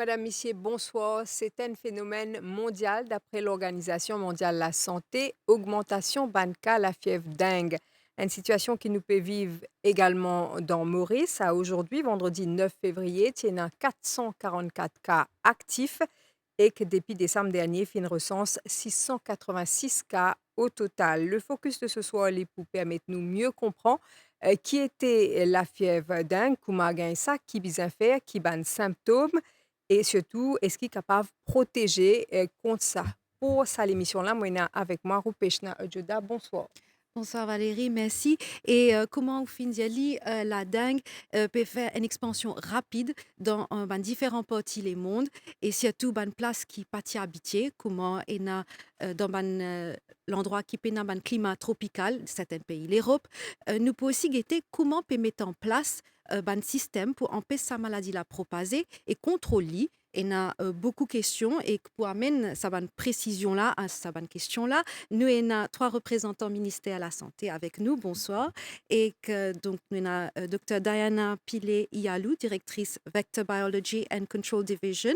Madame Missier, bonsoir. C'est un phénomène mondial d'après l'Organisation mondiale de la santé, augmentation banca la fièvre dingue. Une situation qui nous peut vivre également dans Maurice. À aujourd'hui, vendredi 9 février, il y a 444 cas actifs et que depuis décembre dernier, fin recense 686 cas au total. Le focus de ce soir est pour permettre nous mieux comprendre qui était la fièvre dingue, comment ça, qui bien faire, qui ban symptômes et surtout, est-ce qu'il est capable de protéger contre ça. Pour ça, l'émission-là, moi, avec moi, Rupeshna Ojoda. Bonsoir. Bonsoir Valérie, merci. Et comment au Findiali, la dengue peut faire une expansion rapide dans ben, différents parties du monde et surtout ben, place qui pas habité, comment et dans ben, l'endroit qui peut dans un climat tropical, certains pays l'Europe. Nous pouvons aussi guetter comment peut mettre en place un système pour empêcher sa maladie la propager et contrôler. Et on a beaucoup de questions et pour amener sa précision là à sa question là, nous avons trois représentants ministère de la Santé avec nous. Bonsoir. Et que, donc, nous avons Dr. Diana Pile-Iyalou, directrice Vector Biology and Control Division,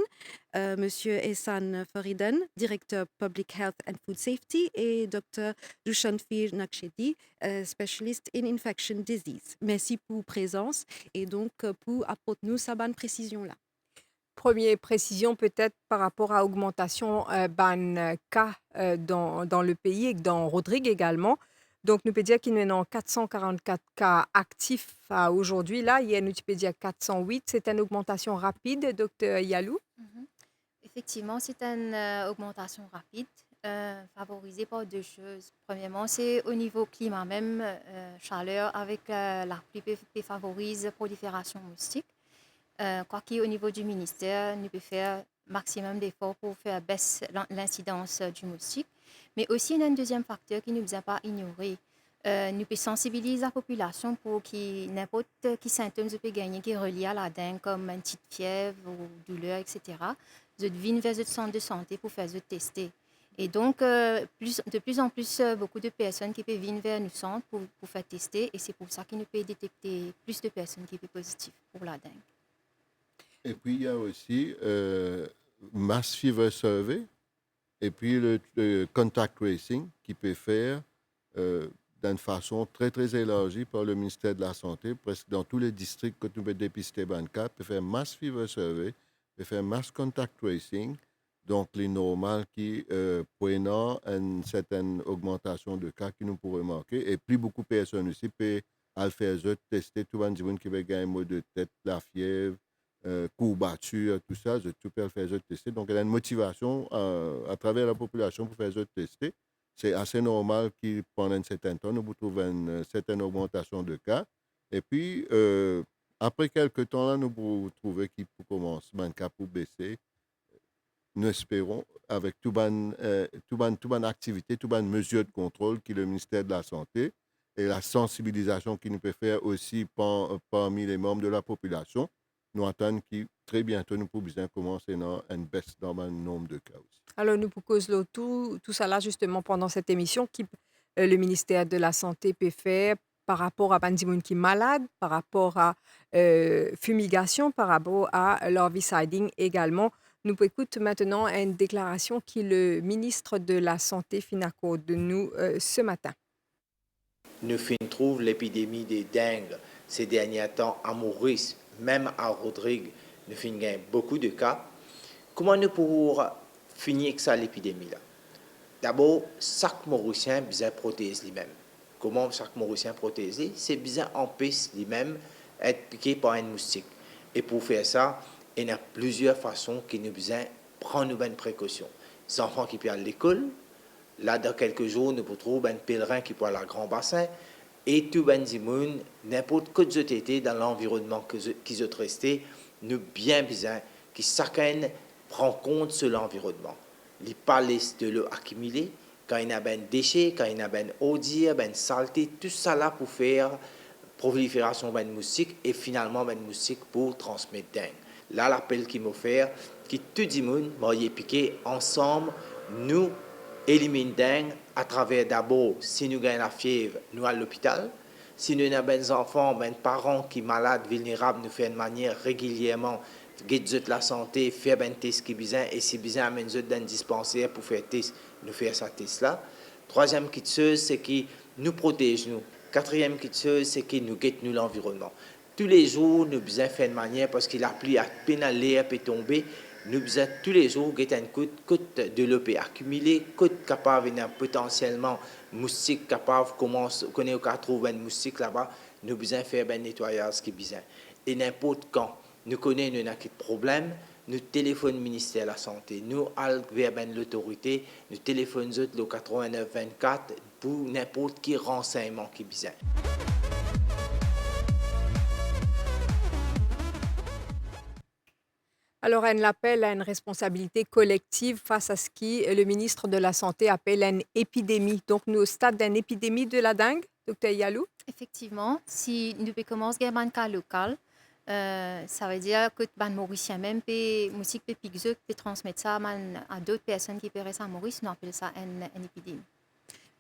Monsieur Ehsan Fariden, directeur Public Health and Food Safety, et Dr. Dushanfir Nakshedi, spécialiste in infection disease. Merci pour votre présence et donc pour apporter nous sa bonne précision là. Première précision peut-être par rapport à augmentation cas dans le pays et dans Rodrigue également. Donc, nous peut dire qu'il y a 444 cas actifs à aujourd'hui. Là, il y a nous peut dire 408. C'est une augmentation rapide, docteur Yalou. Mhm. Effectivement, c'est une augmentation rapide, favorisée par deux choses. Premièrement, c'est au niveau climat même, chaleur avec la pluie favorise prolifération moustique. Quoi qu'au niveau du ministère, nous pouvons faire maximum d'efforts pour faire baisser l'incidence du moustique. Mais aussi, il y a un deuxième facteur qui ne nous a pas ignoré. Nous pouvons sensibiliser la population pour qui n'importe quel symptôme peut gagner qui est relié à la dengue, comme une petite fièvre ou douleur, etc. Vous venez vers le centre de santé pour faire tester. Et donc, de plus en plus, beaucoup de personnes qui peuvent venir vers nous centre pour faire tester. Et c'est pour ça qu'ils nous peuvent détecter plus de personnes qui sont positives pour la dengue. Et puis, il y a aussi Mass Fever Survey et puis le Contact Tracing qui peut faire d'une façon très, très élargie par le ministère de la Santé, presque dans tous les districts que nous pouvons dépister Banca, peut faire Mass Fever Survey, peut faire Mass Contact Tracing, donc les normales qui prenant une certaine augmentation de cas qui nous pourrait manquer. Et puis, beaucoup de personnes aussi peuvent faire tester tout le monde qui va gagner un mot de tête, la fièvre, courbatures, tout ça, tout peut faire tester. Donc, il y a une motivation à travers la population pour faire tester. C'est assez normal qu'il pendant un certain temps, nous trouvons une certaine augmentation de cas. Et puis, après quelques temps, là, nous pouvons trouver qu'il commence, un cas pour baisser. Nous espérons, avec toute bonne activité, toute bonne mesure de contrôle qui est le ministère de la Santé et la sensibilisation qu'il nous peut faire aussi parmi les membres de la population, nous attendons que très bientôt nous pourrons commencer une baisse dans le nombre de cas aussi. Alors, nous proposons tout ça là, justement, pendant cette émission, qui le ministère de la Santé peut faire par rapport à Bandimoun qui est malade, par rapport à fumigation, par rapport à l'herbicide également. Nous écoutons maintenant une déclaration qui le ministre de la Santé Finaco de nous ce matin. Nous trouvons l'épidémie de dengue ces derniers temps à Maurice, même à Rodrigue, nous gagnons beaucoup de cas. Comment nous pourrons finir avec ça l'épidémie-là? D'abord, chaque Mauricien a besoin de protéger lui-même. Comment chaque Mauricien protège? C'est besoin d'empêcher lui-même d'être piqué par un moustique. Et pour faire ça, il y a plusieurs façons que nous besoin de prendre une précaution. Les enfants qui peuvent aller à l'école, là, dans quelques jours, nous pouvons trouver un pèlerin qui peut aller à Grand Bassin, et tout ben dimoun, n'importe quoi de été dans l'environnement qui est resté, nous bien besoin que chacun prend compte de l'environnement. Les palais de l'eau accumulée, quand il y a ben déchets, quand il y a ben eau dire, ben saleté, tout ça là pour faire prolifération ben moustique et finalement ben moustique pour transmettre dengue. Là, l'appel qu'il m'a fait, que tout le monde m'a piqué ensemble, nous élimine dengue à travers d'abord, si nous gagnons la fièvre, nous à l'hôpital. Si nous avons des enfants, des parents qui sont malades, vulnérables, nous faisons de manière régulièrement guide la santé, faire un test qui est besoin, et si besoin, amène dans un dispensaire pour faire test, nous faire ce test-là. Troisième chose, c'est qui nous protège nous. Quatrième chose, c'est qui nous guette nous l'environnement. Tous les jours, nous besoin faire de manière, parce qu'il a plu à peine à l'air peut tomber, nous besoin tous les jours guetter un coûte de l'eau peut accumuler, coûte capable de potentiellement moustique capable commence connaît qu'à trouver un moustique là-bas, nous besoin faire un nettoyage qui besoin. Et n'importe quand nous connaissons un problème, nous téléphone ministère de la santé, nous allons vers l'autorité, nous téléphone le 89 24 pour n'importe qui renseignement qui besoin. Alors, elle l'appelle à une responsabilité collective face à ce qui le ministre de la Santé appelle une épidémie. Donc, nous au stade d'une épidémie de la dengue, Dr Yalou? Effectivement, si nous commençons à un cas local, ça veut dire que les Mauriciens même musique peut transmettre ça à d'autres personnes qui paieraient ça à Maurice, nous appelons ça une épidémie.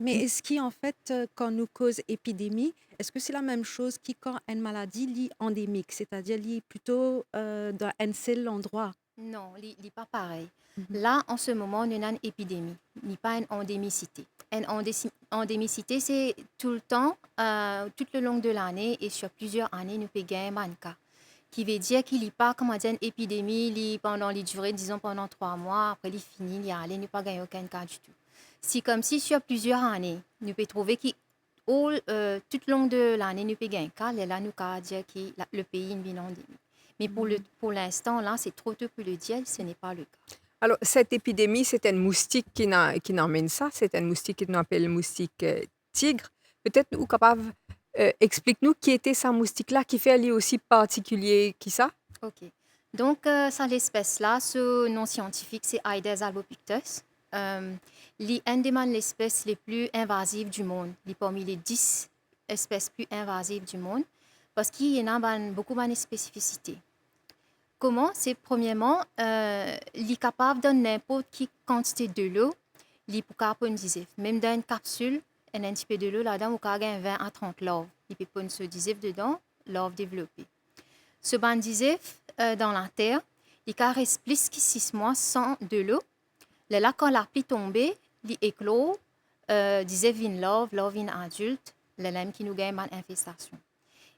Mais est-ce qu'en fait, quand nous cause épidémie, est-ce que c'est la même chose que quand une maladie lie endémique, c'est-à-dire lie plutôt dans un seul endroit? Non, ce n'est pas pareil. Mhm. Là, en ce moment, nous avons une épidémie, n'est pas une endémicité. Une endémicité, c'est tout le temps, tout le long de l'année et sur plusieurs années, nous pouvons gagner un cas. Qui veut dire qu'il n'y a pas, comment dire, une épidémie pendant les durées, disons pendant 3 mois, après il finit, il y a allé, nous pas gagner aucun cas du tout. C'est comme si sur plusieurs années, nous pouvons trouver que tout le long de l'année, nous pouvons gagner un cas, et là, nous pouvons dire que le pays est une endémie. Mais pour l'instant, là, c'est trop tôt pour le dire, ce n'est pas le cas. Alors, cette épidémie, c'est un moustique qui n'emmène ça. C'est un moustique qu'on appelle moustique tigre. Peut-être nous capable explique-nous qui était ce moustique-là qui fait lui aussi particulier qui ça? OK. Donc, ça, l'espèce-là, ce nom scientifique, c'est Aedes albopictus. L'une des espèces les plus invasives du monde, parmi les 10 espèces plus invasives du monde, parce qu'il y en a beaucoup de spécificités. Comment? C'est premièrement, il est capable de n'importe quelle quantité de l'eau, il peut carbonisier. Même dans une capsule, un petit peu de l'eau là-dedans, vous avez 20 à 30 larves. Il peut prendre ce disif dedans, larves développées. Ce bandisif dans la terre, il reste plus que 6 mois sans de l'eau. Là, quand la pluie tombe, il éclore, disif une larve une adulte, le lame qui nous gagne une infestation.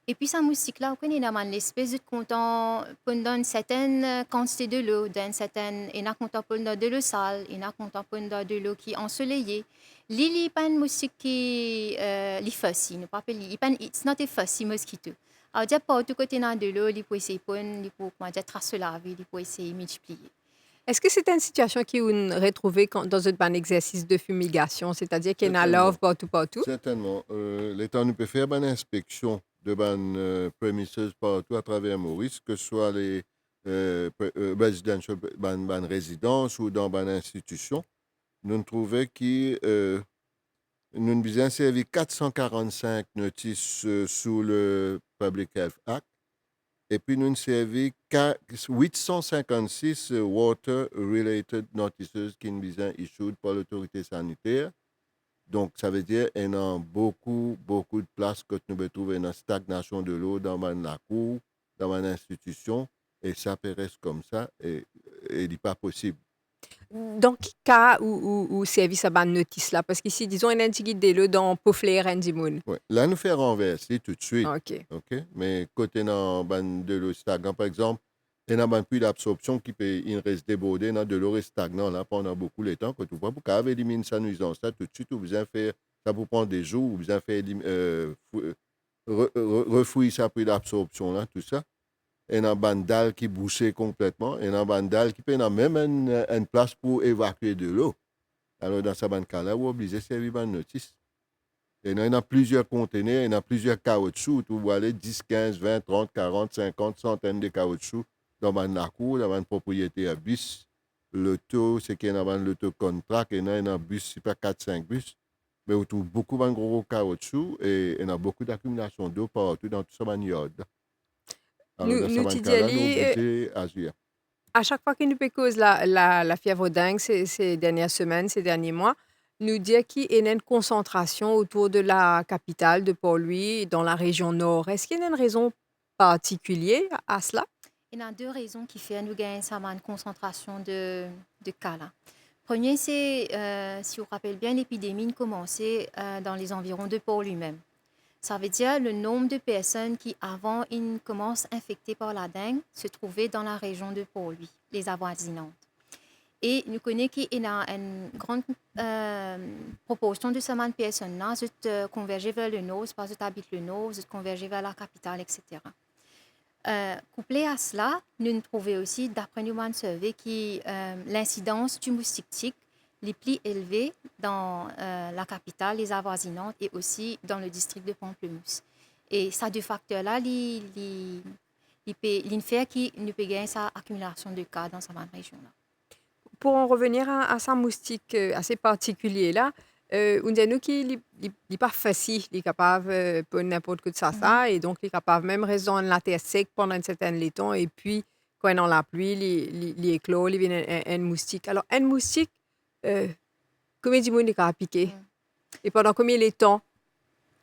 Et puis, ce moustique-là, on connaît l'espèce de content pendant une certaine quantité de l'eau, il y a content pendant de l'eau sale, il y a content pendant de l'eau qui est ensoleillée. Il n'y a pas un moustique qui est fussy, it's not a fussy mosquito. Alors, dire pas tout côté de l'eau, il peut essayer il peut tracer la vie, il peut essayer de multiplier. Est-ce que c'est une situation qui est retrouvée dans un exercice de fumigation, c'est-à-dire qu'il y a une larve partout? Certainement. L'État nous peut faire une inspection de premises partout à travers Maurice, que ce soit les résidences ou dans une institution. Nous trouvons que nous avons servi 445 notices sous le Public Health Act. Et puis, nous avons servi 856 water-related notices qui nous ont issued par l'autorité sanitaire. Donc, ça veut dire qu'il y a beaucoup de places que nous pouvons trouver une stagnation de l'eau dans la cour, dans une institution, et ça peut rester comme ça, et il n'est pas possible. Dans quel cas où service à une notice là? Parce qu'ici, disons, il y a un petit guide de l'eau dans Pouflair et Dimoun. Ouais. Là, nous faisons renverser tout de suite. OK. Mais côté de l'eau stagnante, par exemple, il y a un puits d'absorption qui peut rester débordé dans de l'eau stagnante là, pendant beaucoup de temps. Quand tu vois, pour éliminer sa nuisance, là, tout de suite, vous besoin faire, ça vous prend des jours, vous besoin faire refouiller sa puits d'absorption là, tout ça. Il y a un bandal qui bouchait complètement, et un bandal qui peut même une place pour évacuer de l'eau. Alors, dans ce cas-là, vous êtes obligé de servir une notice. Et il y a plusieurs conteneurs, il y a plusieurs caoutchoucs, où vous allez 10, 15, 20, 30, 40, 50, centaines de caoutchoucs dans la cour, dans une propriété à bus. Le taux, c'est qu'il y a un contract, et il y a un bus, c'est pas 4-5 bus. Mais on trouve beaucoup de gros caoutchoucs et il y a beaucoup d'accumulation d'eau partout dans tout ce maniode. Nous à chaque fois que nous cause la fièvre dingue ces dernières semaines, ces derniers mois, nous dit qu'il y a une concentration autour de la capitale de Port-Louis, dans la région nord. Est-ce qu'il y a une raison particulière à cela? Il y a deux raisons qui font nous gagner une concentration de cas là. Premier, c'est, si vous vous rappelez bien, l'épidémie a commencé dans les environs de Port lui-même. Ça veut dire le nombre de personnes qui, avant, ils commencent infectées par la dengue, se trouvaient dans la région de Port-Louis, les avoisinantes. Et nous connaissons qu'il y a une grande proportion de ces personnes-là qui convergent vers le nord, parce qu'ils habitent le nord, qui convergent vers la capitale, etc. Couplé à cela, nous trouvons aussi, d'après nous survey, que l'incidence du moustique tigre les plus élevée dans la capitale, les avoisinantes, et aussi dans le district de Pamplemousse. Et ces deux facteurs-là, ils fait qu'ils nous peut gagner cette accumulation de cas dans cette région-là. Pour en revenir à ce moustique assez particulier-là, on dit qu'il n'est pas facile, il est capable pour n'importe quoi de ça, et donc il est capable même rester dans la terre sec pendant un certain temps, et puis quand il est dans la pluie, il éclore, il vient un moustique. Alors, un moustique, combien de monde il a piqué? Et pendant combien de temps?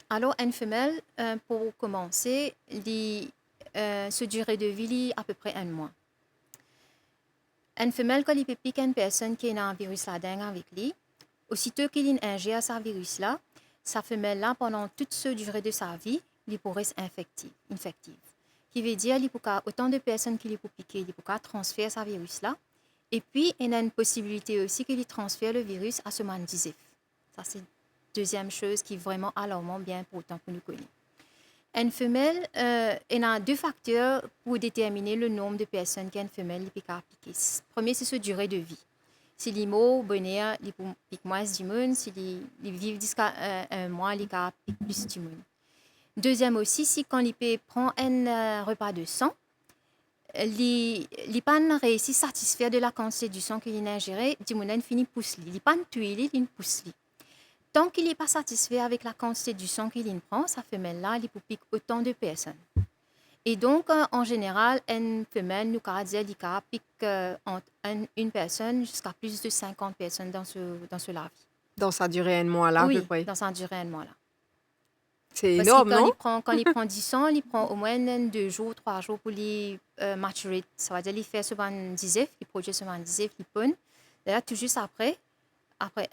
Alors, une femelle, pour commencer, sa durée de vie est à peu près 1 mois. Une femelle, quand il peut piquer une personne qui a un virus la dengue avec lui, aussitôt qu'il ingère ce virus-là, sa femelle-là, pendant toute sa durée de sa vie, il pourrait être infective. Qui veut dire qu'il autant de personnes qu'il peut piquer, il peut transférer ce virus-là. Et puis, il y a une possibilité aussi qu'il transfère le virus à ce mandisif. Ça, c'est la deuxième chose qui est vraiment alarmant, bien important pour nous connaître. Une femelle, il y a 2 facteurs pour déterminer le nombre de personnes qu'une femelle peut piquer. Le premier, c'est sa durée de vie. Si les mots, bonheur, ils piquent moins du monde. Si ils vivent jusqu'à 1 mois, ils piquent plus du monde. Deuxième aussi, c'est quand il prend un repas de sang, il n'a pas réussi à satisfaire de la quantité du sang qu'il a ingéré, du monde finit pousse lui. Il n'a pas tué, il pousse lui. Tant qu'il n'est pas satisfait avec la quantité du sang qu'il prend, sa femelle-là, il peut piquer autant de personnes. Et donc, en général, une femelle, nous avons dit qu'elle pique entre une personne jusqu'à plus de 50 personnes dans ce lavis. Dans sa durée 1 mois-là, oui, à peu près. dans sa durée 1 mois-là. C'est Parce énorme, que non? Quand il prend 10 sang, il prend au moins 2 jours, 3 jours pour les maturer. Ça veut dire qu'il fait ce bandisif, il produit ce bandisif, il pone. D'ailleurs, tout juste après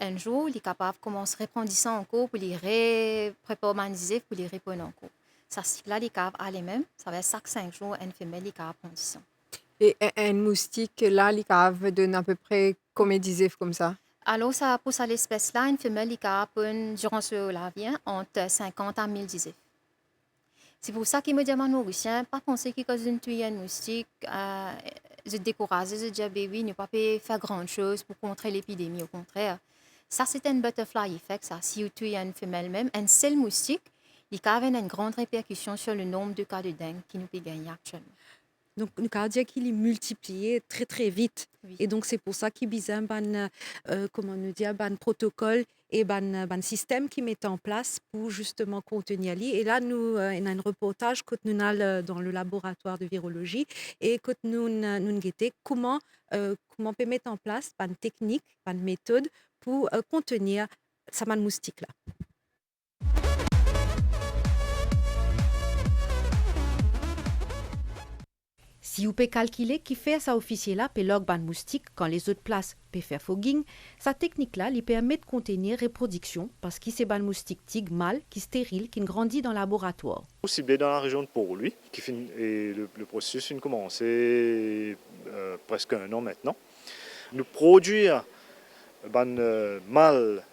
1 jour, il est capable de commencer à reprendre 10 sang encore pour les préparer bandisif, pour les répondre encore. Ça cycle-là, il est capable aller même. Ça va chaque 5 jours, une femelle est capable de prendre 10 sang. Et un moustique, là, il est capable de donner à peu près combien d'isif comme ça? Alors, ça, pour cette espèce-là, une femelle est capable, durant ce lavis, entre 50 à 1000 isif. C'est pour ça qu'il me demande aux Russiens, pas penser que quand une tuer un moustique, je décourage, je dis, oui, ne pas faire grand-chose pour contrer l'épidémie. Au contraire, ça, c'est un butterfly effect. Ça. Si vous tuez une femelle même, un seul moustique, il y a une grande répercussion sur le nombre de cas de dengue qui nous peut gagner actuellement. Donc, nous avons dit qu'il est multiplié très, très vite. Oui. Et donc, c'est pour ça qu'il y a un protocole et un système qui met en place pour justement contenir lui. Et là, nous avons un reportage que nous avons dans le laboratoire de virologie et que nous avons guetté comment on peut mettre en place une technique, une méthode pour contenir ce moustique-là. Si vous pouvez calculer qui fait ça officier-là, peut log ban moustique quand les autres places peuvent faire fogging, cette technique-là lui permet de contenir reproduction parce qu'il c'est ban moustique tigre mâle qui stérile, qui grandit dans le laboratoire. Ciblé dans la région de Port-Louis, et le processus a commencé presque 1 an maintenant. Nous produire ban mâle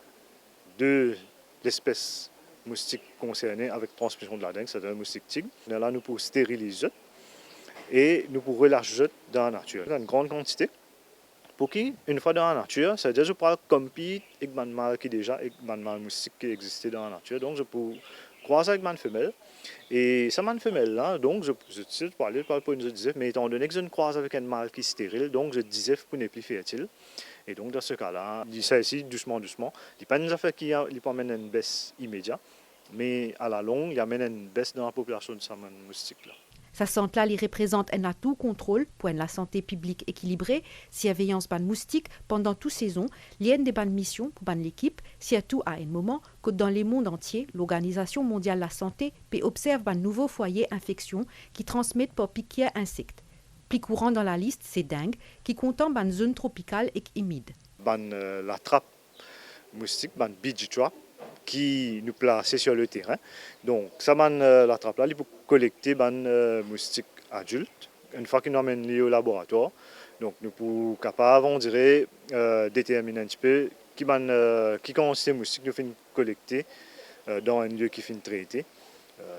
de l'espèce moustique concernée avec transmission de la dengue, c'est un moustique tigre. Là, nous pouvons stériliser et nous pouvons relâcher dans la nature. Dans une grande quantité. Pour qui, une fois dans la nature, c'est-à-dire que je pourrais compter avec un mâle qui déjà avec un mâle moustique qui existait dans la nature. Donc, je peux croiser avec une femelle. Et cette femelle-là, donc, je parlais pour une disais, mais étant donné que je ne croise avec un mâle qui est stérile, donc je disais pour ne plus fertile. Et donc, dans ce cas-là, je dis ça ici doucement. Il n'y a pas une affaire qui amène une baisse immédiate, mais à la longue, il amène une baisse dans la population de ce moustique-là. Sa santé-là, il représente un atout contrôle pour la santé publique équilibrée, surveillance ban moustique pendant toute saison, lien des ban missions pour ban l'équipe, surtout à un moment que dans le monde entier, l'Organisation mondiale de la santé peut observer ban nouveaux foyers infection qui transmettent par piqûre insectes. Plus courant dans la liste, c'est dengue, qui compte ban zone tropicale et humide. La trappe moustique, bee trap, qui nous plaçait sur le terrain. Donc, ça la trappe là, il faut collecter moustiques adultes. Une fois qu'ils nous amènent au laboratoire, donc nous pouvons capable, on dirait, déterminer un petit peu qui consiste moustiques nous fait collecter dans un lieu qui fait traité,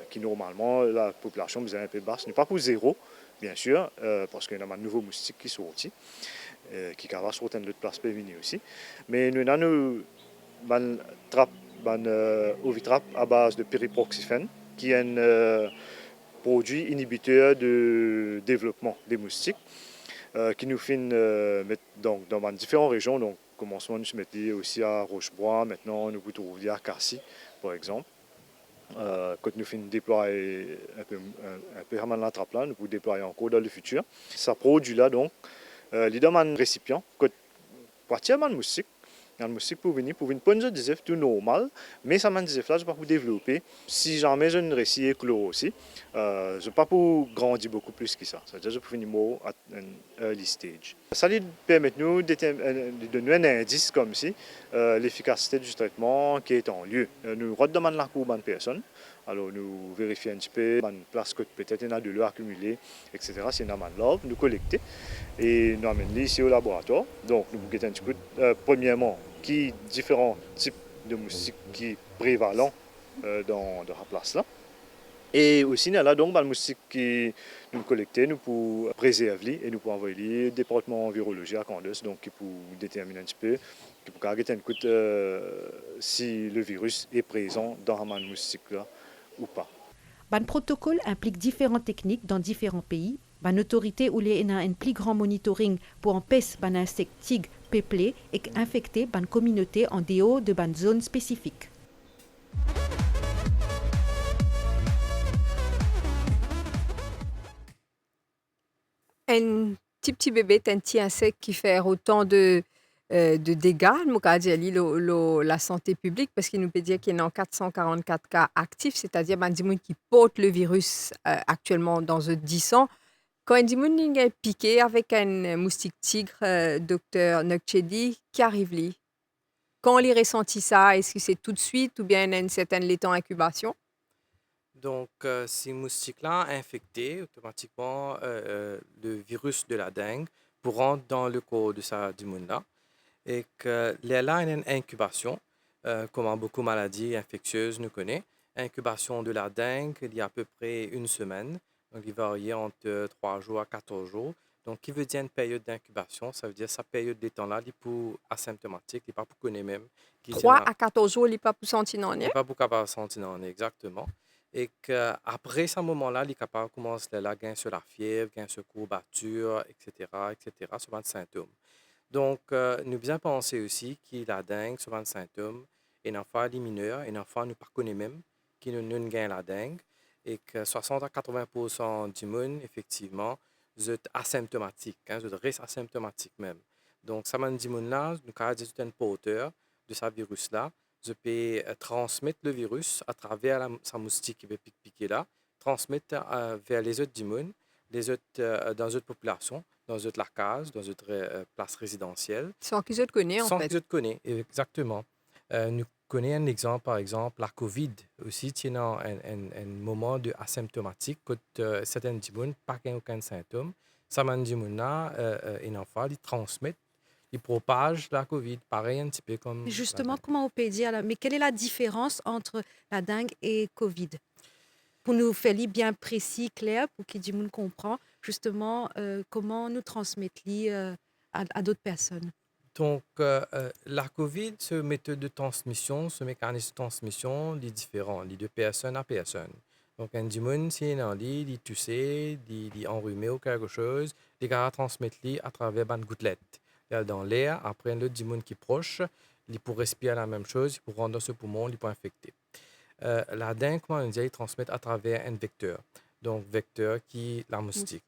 qui normalement la population est un peu basse, n'est pas pour zéro, bien sûr, parce qu'il y a un nouveau moustique qui sont sortis, qui va sur une autre place peut venir aussi. Mais nous avons une trappe, ovitrappe à base de pyriproxyphène, qui est un produit inhibiteur de développement des moustiques, qui nous fait mettre dans différentes régions. Donc, commencement, nous se mettons aussi à Rochebois, maintenant nous pouvons trouver à Cassis, par exemple. Quand nous finissons de déployer un peu la trappe là, nous pouvons déployer encore dans le futur. Ça produit là donc, il y a un récipient, quand partir de moustique, un moustique pour venir prendre un désef tout normal, mais ça m'a désef là, je ne vais pas pour développer. Si jamais je ne récit clos aussi, je ne vais pas pour grandir beaucoup plus que ça. C'est-à-dire je peux venir à un early stage. Ça lui permet de donner un indice comme si l'efficacité du traitement qui est en lieu. Nous redemandons la courbe à une personne. Alors nous vérifions un petit peu une place que peut-être il y a de l'eau accumulée, etc. Si il y a de l'eau, nous collectons et nous amenons ici au laboratoire. Donc nous guettons un petit peu, premièrement, qui différents types de moustiques qui sont prévalents dans la place là. Et aussi, il y a donc des moustiques qui nous collectent, nous pour préserver et nous pour envoyer le département de virologie à Candace, donc qui pour déterminer un petit peu, qui pour garder un coup si le virus est présent dans la moustique là ou pas. Ban protocole implique différentes techniques dans différents pays. Ban autorité où il y a un plus grand monitoring pour empêcher ban insectes tigres peuplés et infecter ban communauté en dehors de ban zone spécifique. Un petit bébé, un petit insecte qui fait autant de dégâts, la santé publique, parce qu'il nous peut dire qu'il y a 444 cas actifs, c'est-à-dire des gens qui portent le virus actuellement dans eux 10 ans. Quand un gens est piqué avec un moustique tigre, docteur Nokchedi, qui arrive lui? Quand on ressentit ça, est-ce que c'est tout de suite ou bien il y a une certaine temps d'incubation? Donc, ces moustiques-là infectés, automatiquement, le virus de la dengue pour rentrer dans le corps de sa là et que là, il y a une incubation, comme beaucoup de maladies infectieuses nous connaissent. Incubation de la dengue, il y a à peu près une semaine, donc il varie entre 3 jours à 14 jours. Donc, qui veut dire une période d'incubation, ça veut dire sa période de temps-là, il est pour asymptomatique, il n'est pas pour connaître même. 3 à 14 jours, il n'est pas pour sentir non Il n'est pas pour capable de sentir non, exactement. Et qu'après ce moment-là, il est capable de commencer à gagner sur la fièvre, gagner sur courbature, etc., sur les symptômes. Donc, nous bien penser aussi que la dengue, sur les symptômes, et une fois les mineurs, et une fois nous ne connaissons même qui nous gagnent la dengue, et que 60 à 80% du monde, effectivement, sont asymptomatiques, sont asymptomatiques même. Donc, ça m'a dit là, nous avons dit un porteur de ce virus-là, je peux transmettre le virus à travers sa moustique qui va piquer là, transmettre vers les autres du monde, les autres, dans d'autres populations, dans d'autres cases, dans d'autres places résidentielles. Sans qu'ils te connaissent, en Sans fait. qu'ils te connaissent, exactement. Nous connaissons un exemple, par exemple, la COVID aussi, qui est un moment de asymptomatique, quand certains du monde n'ont aucun symptôme. Ça m'a dit là, et enfin, ils transmettent. Ils propagent la COVID, pareil un petit peu comme... Mais justement, comment on peut dire, mais quelle est la différence entre la dengue et Covid? Pour nous faire bien précis, clair, pour que tout le monde comprenne justement comment nous transmettre à d'autres personnes. Donc, la COVID, ce méthode de transmission, ce mécanisme de transmission, il est différent, il est de personne à personne. Donc, un monde, si il est en lit, il est toussé, il est enrhumé ou quelque chose, il va transmettre à travers une gouttelette. Dans l'air, après un autre monde qui est proche, il peut respirer la même chose, il peut rendre dans ce poumon, il peut infecter. La dengue, comment on dit, il transmet à travers un vecteur. Donc, vecteur qui est la moustique.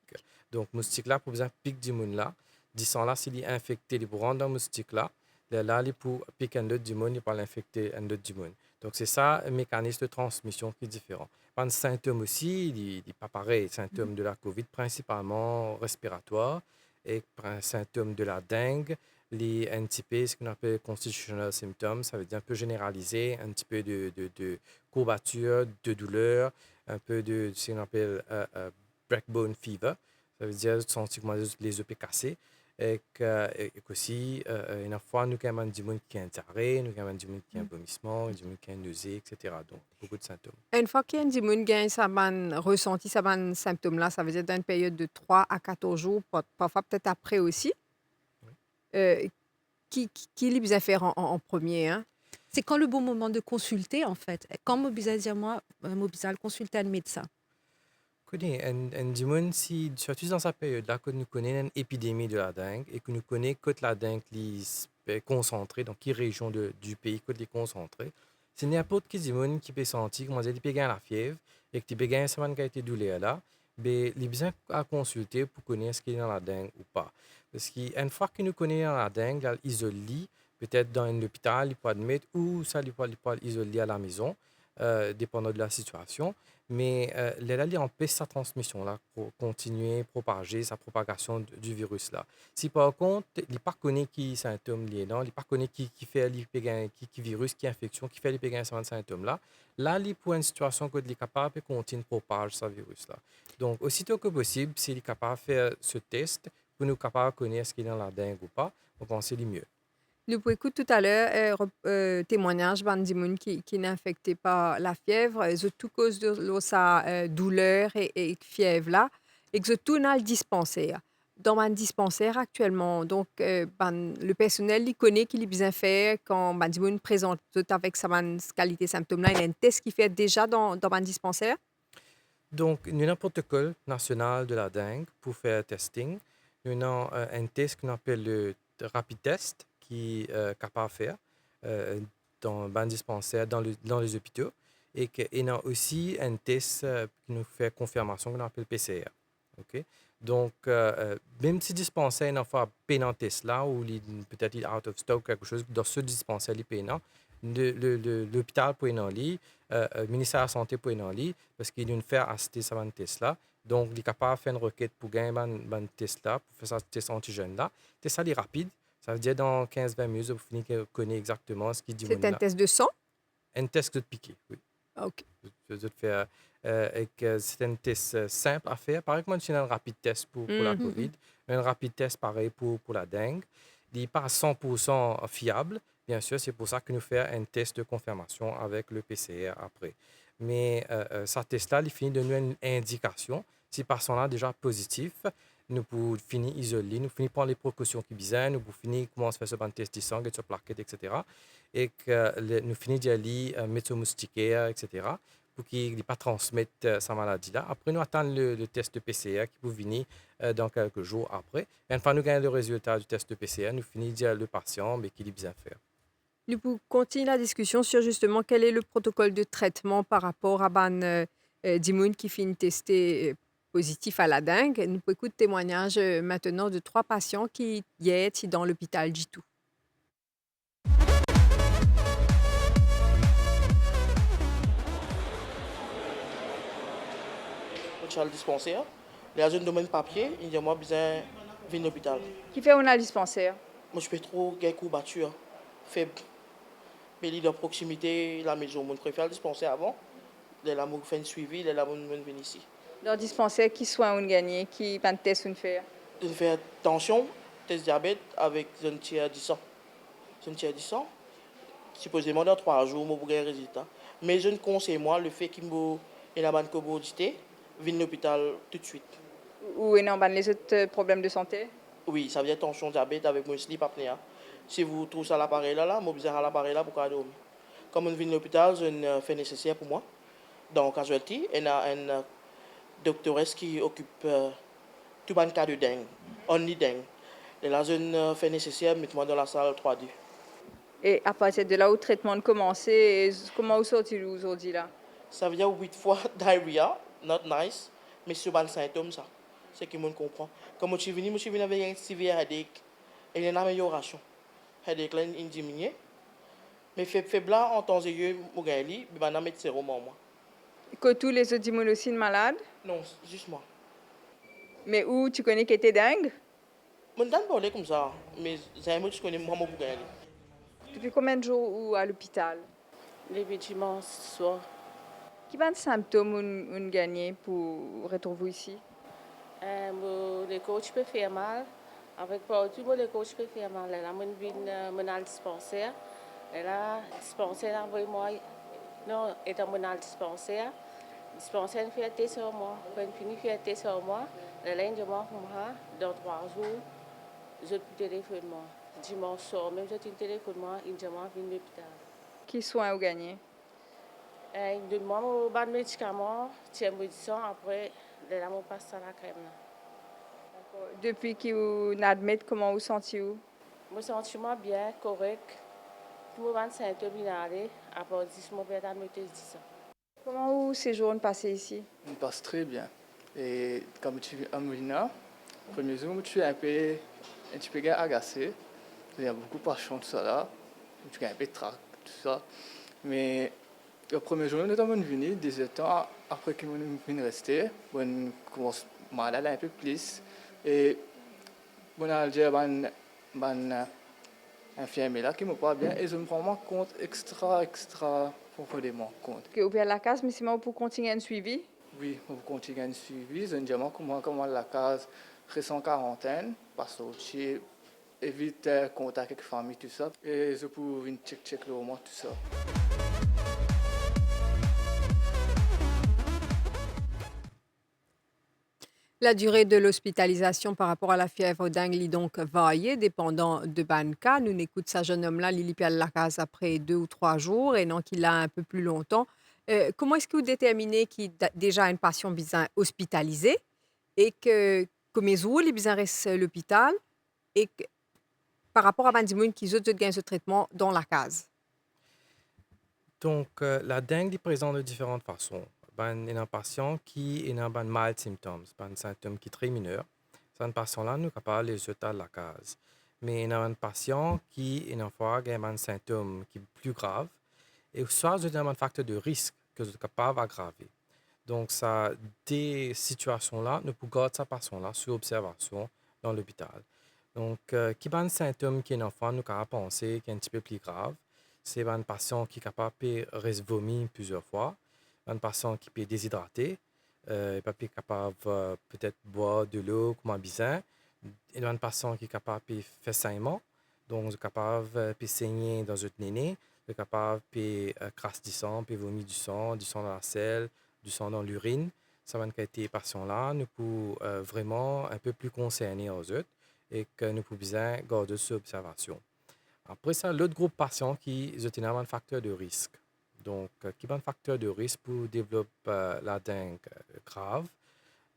Donc, moustique là, pour exemple, pique du monde là, disant là, s'il est infecté, il peut rendre dans moustique là, là, il peut piquer un autre du monde, il peut l'infecter un autre du monde. Donc, c'est ça un mécanisme de transmission qui est différent. Les symptômes aussi, ils sont pas pareils. Symptômes de la COVID, principalement respiratoires, et symptômes de la dengue, les NTP, ce qu'on appelle constitutional symptoms, ça veut dire un peu généralisé, un petit peu de courbature, de douleur, un peu de ce qu'on appelle backbone fever, ça veut dire sentir comment les os cassés. Et aussi, une fois, nous avons des gens qui ont un diarrhée, nous avons des gens qui ont un vomissement, des gens qui ont une nausée, etc. Donc, beaucoup de symptômes. Une fois qu'il y a un moun gagne ça ban ressenti ça ban symptômes là, ça veut dire dans une période de 3 à 14 jours, parfois peut-être après aussi. Euh, qui les bien faire en premier, hein? C'est quand le bon moment de consulter, en fait. Quand Mobisa dit moi, Mobisa consulter un médecin. Connais, un dimon, si, surtout dans cette période-là, que nous connaissons une épidémie de la dengue et que nous connaissons que la dengue est concentrée, dans quelle région du pays que est concentrée, c'est n'importe qui dimon qui peut sentir, comment dire, il peut gagner la fièvre et que tu peux gagner une qui a été douleur là, ben, il est besoin à consulter pour connaître ce qu'il y a dans la dengue ou pas. Parce qu'une fois que nous connaissons la dengue, là, isolé, peut-être dans un hôpital, il peut admettre, ou ça, il peut isoler à la maison, dépendant de la situation. Mais là, il empêche sa transmission, là, pour continuer à propager sa propagation du virus. Là. Si par contre, il n'est pas connu qui symptômes liés, non, il n'est pas connu qui fait qui virus, qui infection, qui fait les symptômes là, là, il pour une situation que il est capable de continuer à propager ce virus là. Donc, aussitôt que possible, s'il est capable de faire ce test, pour nous capable de connaître ce qu'il y a dans la dengue ou pas, on pense que c'est le mieux. Nous pouvons écouter tout à l'heure témoignage bandimoun qui n'infectait pas la fièvre, tout cause de sa douleur et fièvre là, et que tout dans le dispensaire. Dans un dispensaire actuellement, donc le personnel il connaît qu'il est bien fait quand bandimoun présente tout avec sa qualité symptômes là, il y a un test qui fait déjà dans un dispensaire. Donc, nous avons un protocole national de la dengue pour faire testing. Nous avons un test qu'on appelle le rapid test qui est capable de faire dans un dispensaire, dans les hôpitaux. Et nous avons aussi un test qui nous fait confirmation qu'on appelle PCR. Okay? Donc, même si le dispensaire n'a pas un test là, ou peut-être il est out of stock quelque chose, dans ce dispensaire, il est l'hôpital peut aller, le ministère de la Santé peut aller, parce qu'il doit faire assister à ce test là. Donc, il est capable de faire une requête pour gagner un test là, pour faire ce test antigène là. Le test là, est rapide. Ça veut dire dans 15-20 minutes, vous finissez de connaître exactement ce qu'il dit. C'est un test de sang? Un test de piqué, oui. OK. C'est un test simple à faire. Pareil que c'est un rapide test pour la COVID, un rapide test pareil pour la dengue. Il n'est pas à 100% fiable, bien sûr. C'est pour ça que nous faisons un test de confirmation avec le PCR après. Mais ce test-là, il finit de nous une indication. Si personne-là est déjà positif, nous pouvons finir isoler, nous pouvons prendre les précautions qui sont besoin, nous pouvons finir comment se faire ce test de sang, sur plaquettes, etc. Et que nous finissons d'aller mettre moustiquaire, etc. pour qu'il ne pas transmette sa maladie-là. Après, nous attendons le test de PCR qui peut venir dans quelques jours après. Et une fois nous gagnons le résultat du test de PCR, nous finissons de dire le patient mais qu'il est bien faire. Nous pouvons continuer la discussion sur justement quel est le protocole de traitement par rapport à Dimoun qui finit tester positif à la dengue. Nous pouvons écouter témoignage maintenant de 3 patients qui y sont dans l'hôpital Jitou. Le dispensaire, les agents de papier, ils disent moi besoin de venir à l'hôpital. Qui fait on a le dispensaire? Moi je peux trop gagner courbature faible. Mais il est de proximité la maison, je préfère le dispensaire avant. Les là fait un suivi, les là venir ici. Dans le dispensaire, qui soin on gagné, qui pas de test on fait? On fait tension, test diabète avec un tiers de sang. Un tiers de sang. Supposément dans 3 jours, je vais avoir un résultat. Mais je ne conseille moi le fait qu'il y a une comorbidité, venir à l'hôpital tout de suite. Ou les autres problèmes de santé? Oui, ça veut dire tension, diabète avec mon slip apnea. Si vous trouvez ça à l'appareil là, je vais à l'appareil là pour dormir. Comme je viens à l'hôpital, je fais nécessaire pour moi. Dans Casualty, il y a un doctoresse qui occupe tout le cas de dengue, only dengue. Et là, je fais nécessaire, mettez-moi dans la salle 3D. Et à partir de là où le traitement a commencé, comment vous sortez aujourd'hui là? Ça veut dire 8 fois diarrhea, not nice, mais c'est un symptôme ça. C'est ce que je comprends. Comme je suis venu avec un severe headache, il y a une amélioration. Headache là, il diminue. Mais faible là, en temps et lieu, je vais mettre sérum en moi. Que tous les autres gens aussi malades? Non, juste moi. Mais où tu connais qui était dingue? Je ne parler comme ça, mais j'ai aimé que je connais moi, mon bouquin. Depuis combien de jours ou à l'hôpital? Les dimanche soir. Qui va de symptômes on gagné pour retrouver ici? Les coachs peuvent faire mal. Avec partout, les coachs peuvent faire mal. Là, je viens à dispensaire. Et là, dispensaire, moi, non, étant mon dispensaire. Dispensaire fait un test sur moi. Quand il finit fait un test sur moi, là, je demande dans 3 jours, je téléphone moi. Dimanche soir, même je téléphone moi, il demande à venir à l'hôpital. Qui soins au gagné? Il demande mon médicament, tiens médecin, après, là, je passe à la crème. Depuis que vous admettez, comment vous sentez-vous? Je me sens bien, correct. Tout le monde s'est terminé. Après 10 mois, je me suis dit ça. Comment vous séjourne passé ici? On passe très bien. Et quand je suis à Molina, le premier jour, je suis un petit peu agacé. Il y a beaucoup de passion, tout ça là. Je suis un peu trac, tout ça. Mais le premier jour, nous sommes venus, 17 ans après que nous sommes restés. On commence à aller un peu plus. Et on a dit à un infirmier là qui me parle bien et je me rends compte extra profondément compte. Que vous perdez la case, mais c'est pour continuer un suivi? Oui, on continue un suivi. Je me dis comment la case reste en quarantaine parce que évite contact avec la famille, tout ça. Et je peux venir check le moment, tout ça. La durée de l'hospitalisation par rapport à la fièvre dingue lit donc varier dépendant de Banca. Nous n'écoute sa jeune homme-là, Lili Pial Lacaz, après 2 ou 3 jours et non qu'il a un peu plus longtemps. Comment est-ce que vous déterminez qu'il a déjà une patient bien hospitalisée et que comme les autres, les bien restent à l'hôpital et que, par rapport à Bandimoun qui ont gain ce traitement dans la case? Donc, la dengue est présente de différentes façons. Il y a un patient qui a un mild symptômes, un symptôme qui est très mineur. C'est patient-là, nous sommes capables de les jeter à la case. Mais il y a un patient qui a un symptôme qui est plus grave et soit il y a un facteur de risque que vous êtes capable d'aggraver. Donc, ça, des situations-là, nous pouvons garder cette patient-là sous observation dans l'hôpital. Donc, qui a un symptôme qui est un enfant, nous sommes capables de penser qui est un petit peu plus grave. C'est un patient qui est capable de rester vomir plusieurs fois, un patient qui peut déshydrater, peut capable peut-être boire de l'eau comme un bizarre, et un patient qui est capable de faire saignement, donc capable de saigner dans un néné, capable de crasser du sang, de vomir du sang dans la selle, du sang dans l'urine. Ça va être patient-là, nous pouvons vraiment un peu plus concerner aux autres et que nous pouvons bien garder cette observation. Après ça, l'autre groupe patient qui ont un facteur de risque. Donc, qui est un facteur de risque pour développer la dengue grave,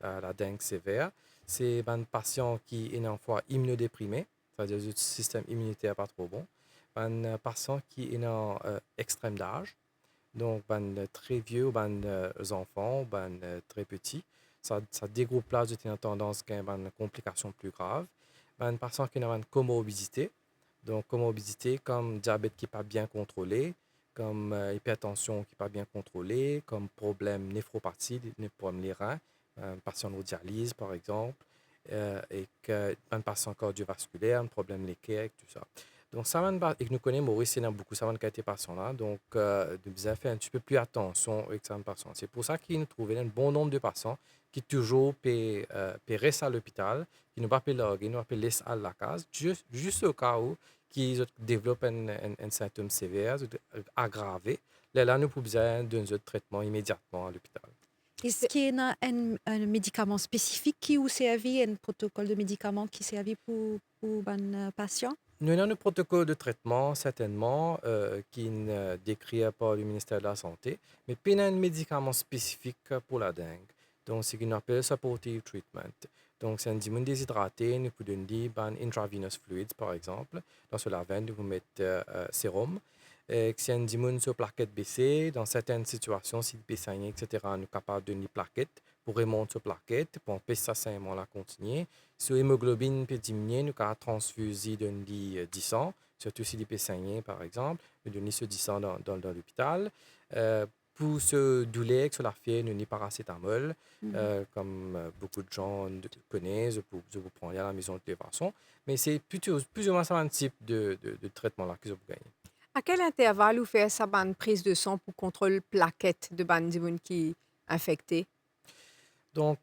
la dengue sévère, c'est un patient qui est une fois immunodéprimé, c'est-à-dire le système immunitaire pas trop bon, un patient qui est en extrême d'âge, donc un très vieux, un enfant, un très petit. Ça dégroupe là, j'ai une tendance à une complication plus grave. Un patient qui a une comorbidité, donc comorbidité comme diabète qui n'est pas bien contrôlé, comme hypertension qui n'est pas bien contrôlée, comme problème néphropathie, problème les reins, un patient de dialyse par exemple, et un patient cardiovasculaire, un problème l'équerre, tout ça. Donc, ça va, et que nous connaissons Maurice, il y a beaucoup de qualité patient-là, donc nous devons faire un petit peu plus attention avec ces patients. C'est pour ça qu'il nous trouve un bon nombre de patients qui toujours rester à l'hôpital, qui ne pas nous pas laisser à la case, juste au cas où qui développent un symptôme sévère, aggravé. Là, nous pouvons besoin d'un traitement immédiatement à l'hôpital. Est-ce qu'il y a un médicament spécifique qui vous servi, un protocole de médicament qui servi pour un patient? Nous avons un protocole de traitement, certainement, qui est décrit par le ministère de la Santé, mais pas un médicament spécifique pour la dengue. Donc, c'est ce qu'on appelle supportive treatment. Donc, c'est un diamant déshydraté, nous pouvons donner un intravenous fluids, par exemple. Dans ce lavande, vous mettez sérum. Si un diamant sur plaquette baissée, dans certaines situations, si le saigner, etc., nous sommes capables de donner plaquette pour remonter sur plaquette, pour empêcher ça saignement à continuer. Si l'hémoglobine peut diminuer, nous avons transfuser de 10 sang, surtout si il peut saigner, par exemple, nous donner ce 10 sang dans l'hôpital. pour se douler sur la fièvre, nous ni paracétamol, Mhm. comme beaucoup de gens connaissent, je vous prends à la maison de toute façon. Mais c'est plutôt, plus ou moins ça un type de traitement là que vous gagnez. À quel intervalle vous faites sa bonne prise de sang pour contrôler plaquette de ban qui est infecté? Donc,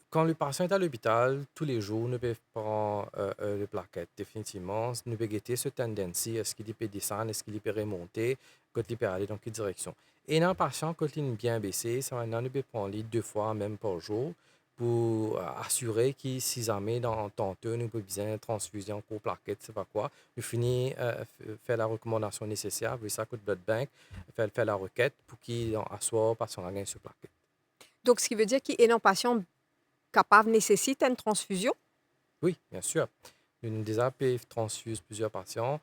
quand le patient est à l'hôpital, tous les jours, nous pouvons prendre le plaquette. Définitivement, nous pouvons guetter cette tendance. Est-ce qu'il peut descendre, est-ce qu'il peut remonter, quand il peut aller dans quelle direction. Et dans le patient, quand il est bien baissé, ça maintenant, nous pouvons prendre lui 2 fois même par jour pour assurer qu'il s'y jamais dans tantôt, nous pouvons besoin de transfusion pour plaquette, c'est pas quoi. Nous finissons faire la recommandation nécessaire, avec ça, coup de blood bank, faire la requête pour qu'il assoie le patient à gagner sur plaquette. Donc, ce qui veut dire qu'un patient capable nécessite une transfusion? Oui, bien sûr. Une des AP transfuse plusieurs patients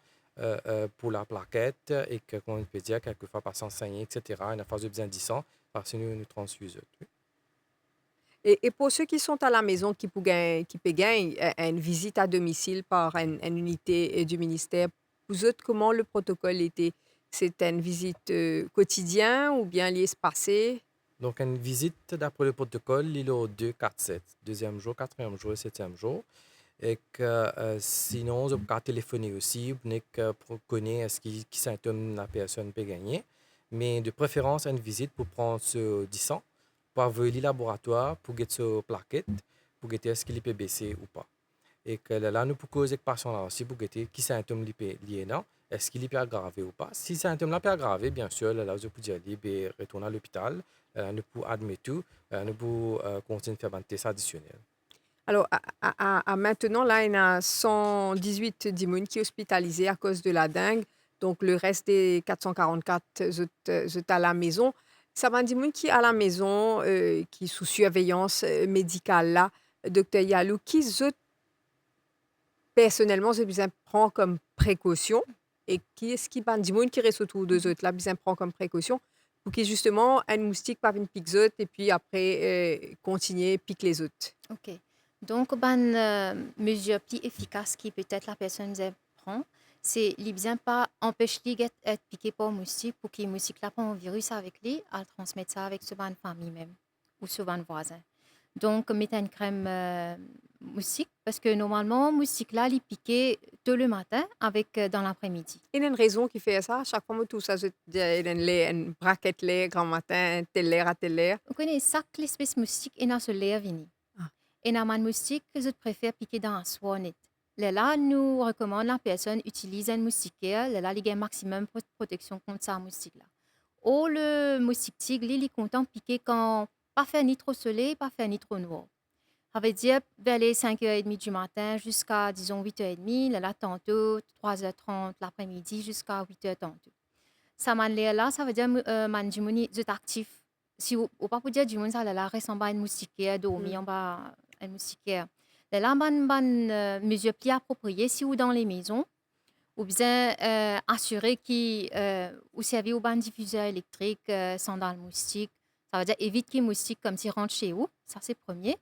pour la plaquette et que, comme on peut dire, quelquefois, patient saigné, etc. Il a pas besoin de 10 ans parce que nous transfuse. Oui. Et pour ceux qui sont à la maison, qui peuvent gagner une visite à domicile par une unité du ministère, vous autres, comment le protocole était? C'était une visite quotidienne ou bien espacée? Donc, une visite, d'après le protocole, il est au 2, 4, 7. Deuxième jour, quatrième jour et septième jour. Et que sinon, vous pouvez téléphoner aussi, vous pouvez connaître ce qui symptômes la personne peut gagner. Mais de préférence, une visite pour prendre ce 10 ans, pour avoir le laboratoire, pour get ce plaquette, pour guetter est-ce qu'il peut baisser ou pas. Et que là, nous pouvons causer avec le patient là aussi pour guetter qui symptômes liés là, est-ce qu'il peut aggraver ou pas. Si symptômes là peut aggraver, bien sûr, là, vous pouvez dire, retourner à l'hôpital, nous pouvons admettre tout, nous pouvons continuer à faire un test additionnel. Alors, à maintenant, là, il y a 118 d'immunes qui sont hospitalisés à cause de la dengue. Donc, le reste des 444 sont à la maison. Ça va dire qui est à la maison, qui est sous surveillance médicale là, docteur Yalou, qui autres, personnellement, je besoin prend comme précaution et qui est-ce qui va dire qui reste autour de autres là, besoin prend comme précaution pour que justement un moustique pas une pique autres et puis après continuer pique les autres. OK. Donc, mesure plus efficace qui peut-être la personne prend, c'est les bien pas empêcher d'être piqué par un moustique pour que le moustique là pas un virus avec lui, à transmettre ça avec ce ban famille même ou ce ban voisin. Donc, mettre une crème moustique parce que normalement, moustique là, il piqué tôt le matin avec dans l'après-midi. Il y a une raison qui fait ça. Chaque fois que tout ça, il y a une braquette l'air, grand matin, tel l'air à tel l'air. Vous connaissez ça, l'espèce moustique et dans ce lait vini. Ah. Et dans man moustique, je préfère piquer dans un soir net. Là, nous recommandons la personne utilise un moustiquaire. Là, il y a un maximum de protection contre ça moustique là. Ou le moustique tigre, il est content de piquer quand pas faire ni trop soleil, pas faire ni trop noir. Ça veut dire vers les 5h30 du matin jusqu'à, disons, 8h30. Là, tantôt, 3h30 l'après-midi jusqu'à 8h tantôt. Ça là, ça veut dire man du monde est actif. Si vous pas pour dire du monde ça là ressemble à une moustiquaire dormir en bas une moustiquaire. Là mesure plus appropriée si vous dans les maisons ou bien assurer qui ou servir au ban diffuseur électrique sans dans le moustique. Ça veut dire évite qu'il moustique comme s'il rentre chez vous, ça c'est premier.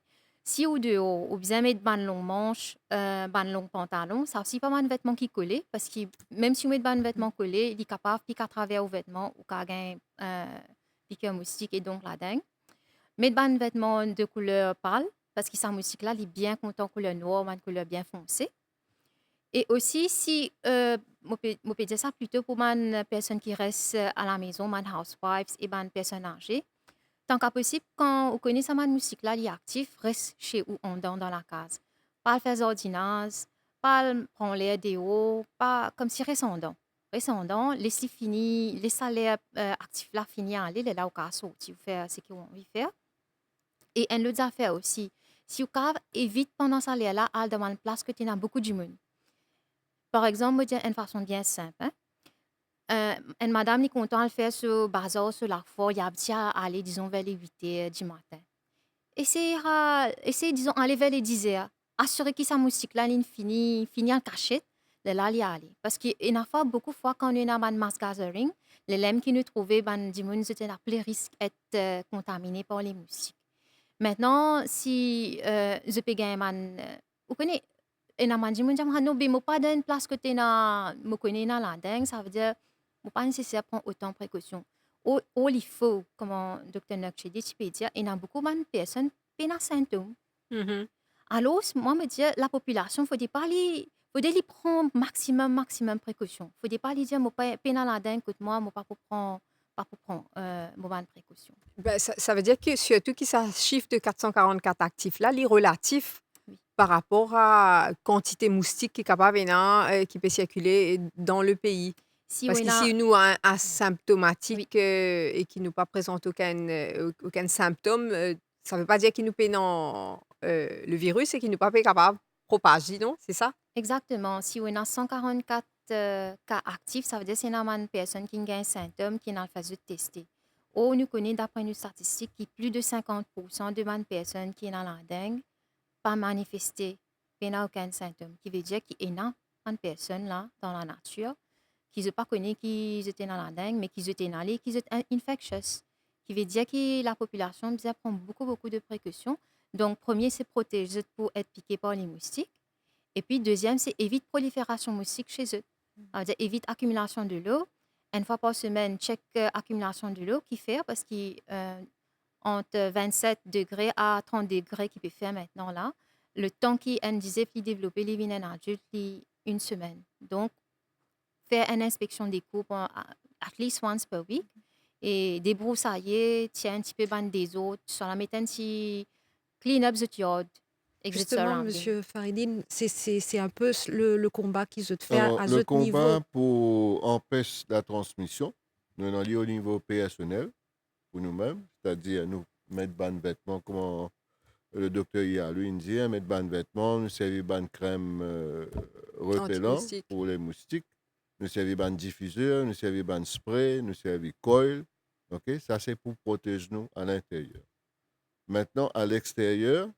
Si ou dehors, ou bien mettre ban long manche, ban long pantalon, ça aussi pas mal de vêtements qui collent parce que même si vous mettez ban vêtements collés, il est capable de piquer à travers vos vêtements ou qu'à gagner piquer un moustique et donc la dengue. Mettre ban vêtements de couleur pâle parce que ça moustique là, il est bien content couleur noire, une couleur bien foncée. Et aussi, si, je peux dire ça plutôt pour une personne qui reste à la maison, une housewife et une personne âgée. Tant qu'à possible, quand vous connaissez un moustique là, il est actif, reste chez vous en dans la case. Pas le faire ordonnance, pas prendre l'air dehors, pas comme si rescendant. Rescendant, laissez fini, laissez l'air actif là fini à aller, là au cas sortir, vous faire ce que vous envie de faire. Et une autre affaire aussi, si vous cave, évite pendant ça l'air là, aller dans une place que tu as beaucoup de monde. Par exemple, je dis une façon bien simple. Une madame est contente de faire ce bazar sur la fois, il y a déjà aller, disons, vers les 8h du matin. Essayez, disons, aller vers les 10h. Assurez que sa moustique là, il finit en cachette, là, il y aller. Parce qu'il y a beaucoup de fois, quand on est dans un mass gathering, les lames qui nous trouvaient, du monde, c'était la plus risque d'être contaminé par les moustiques. Maintenant, si je peux gagner, vous connaissez, et na manji mun jam hano be mo pas dans une place que tu na mo connais na la dengue, ça veut dire mo pas nécessaire prendre autant de précautions. il faut, comme le docteur Nokche dit, tu peux dire, il y a beaucoup de personnes qui ont des symptômes. Mhm. Alors, moi, me dire, la population, faut les prendre maximum précaution. Faut pas les dire, moi, pas la dingue, écoute moi, pas pour prendre, de précaution. Ben, ça veut dire que surtout que ça chiffre de 444 actifs là, les relatifs Oui. par rapport à quantité moustique qui est capable qui peut circuler dans le pays. Si Parce on a, qu'ici, nous, asymptomatique oui, et qui nous pas présente aucun symptôme, ça ne veut pas dire qu'il nous peut le virus et qu'il nous pas capable de propager, non? C'est ça? exactement. Si on a 144 cas actifs, ça veut dire que c'est une personne qui a un symptôme qui est en phase de tester. Ou nous connaissons d'après nos statistiques que plus de 50% de personnes qui sont dans la dengue pas manifester, qui n'a aucun symptôme. Qui veut dire qu'il y a une personne là dans la nature qui ne pas connaît qu'ils étaient dans la dengue, mais qu'ils étaient allés, qu'ils étaient infectious. Qui veut dire que la population doit prendre beaucoup de précautions. Donc, premier, c'est protéger pour être piqué par les moustiques. Et puis, deuxième, c'est éviter prolifération moustique chez eux. Ça veut dire évite accumulation de l'eau. Une fois par semaine, check accumulation de l'eau qui fait parce que entre 27 degrés à 30 degrés qui peut faire maintenant là. Le temps qui est disait puis développer les vins adultes une semaine. Donc, faire une inspection des cours at least once per week et débroussailler, tiens un petit peu bande des autres, sur la mettre un petit clean up the yard, exit Justement, surrounding. Monsieur Faridine, c'est un peu le combat qu'ils ont fait Alors, à le ce combat niveau. pour empêcher la transmission, nous avons lié au niveau personnel pour nous-mêmes, c'est-à-dire nous mettre ban vêtements, comment le docteur lui il dit, mettre ban vêtements, nous servir ban crème repellent Anti-moustique. pour les moustiques, nous servir ban diffuseur, nous servir ban spray, nous servir coil. Ok, ça c'est pour protéger nous à l'intérieur. Maintenant, à l'extérieur,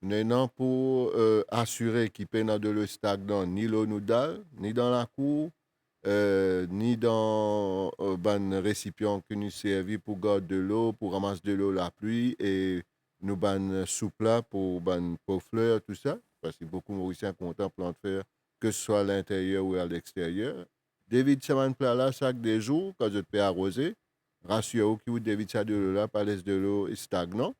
nous avons pour assurer qu'il n'y ait pas de l'eau stagnante, ni l'eau nous dalle, ni dans la cour, ni dans un récipient que nous servons pour garder de l'eau, pour ramasser de l'eau la pluie, et nous ban soupe là pour fleurs, tout ça, parce que beaucoup de Mauriciens contemplent de faire, que ce soit à l'intérieur ou à l'extérieur. David, ça man plat là chaque des jours, quand je te fais arroser, rassurez-vous que vous David ça de l'eau là, pas laisse de l'eau stagnante.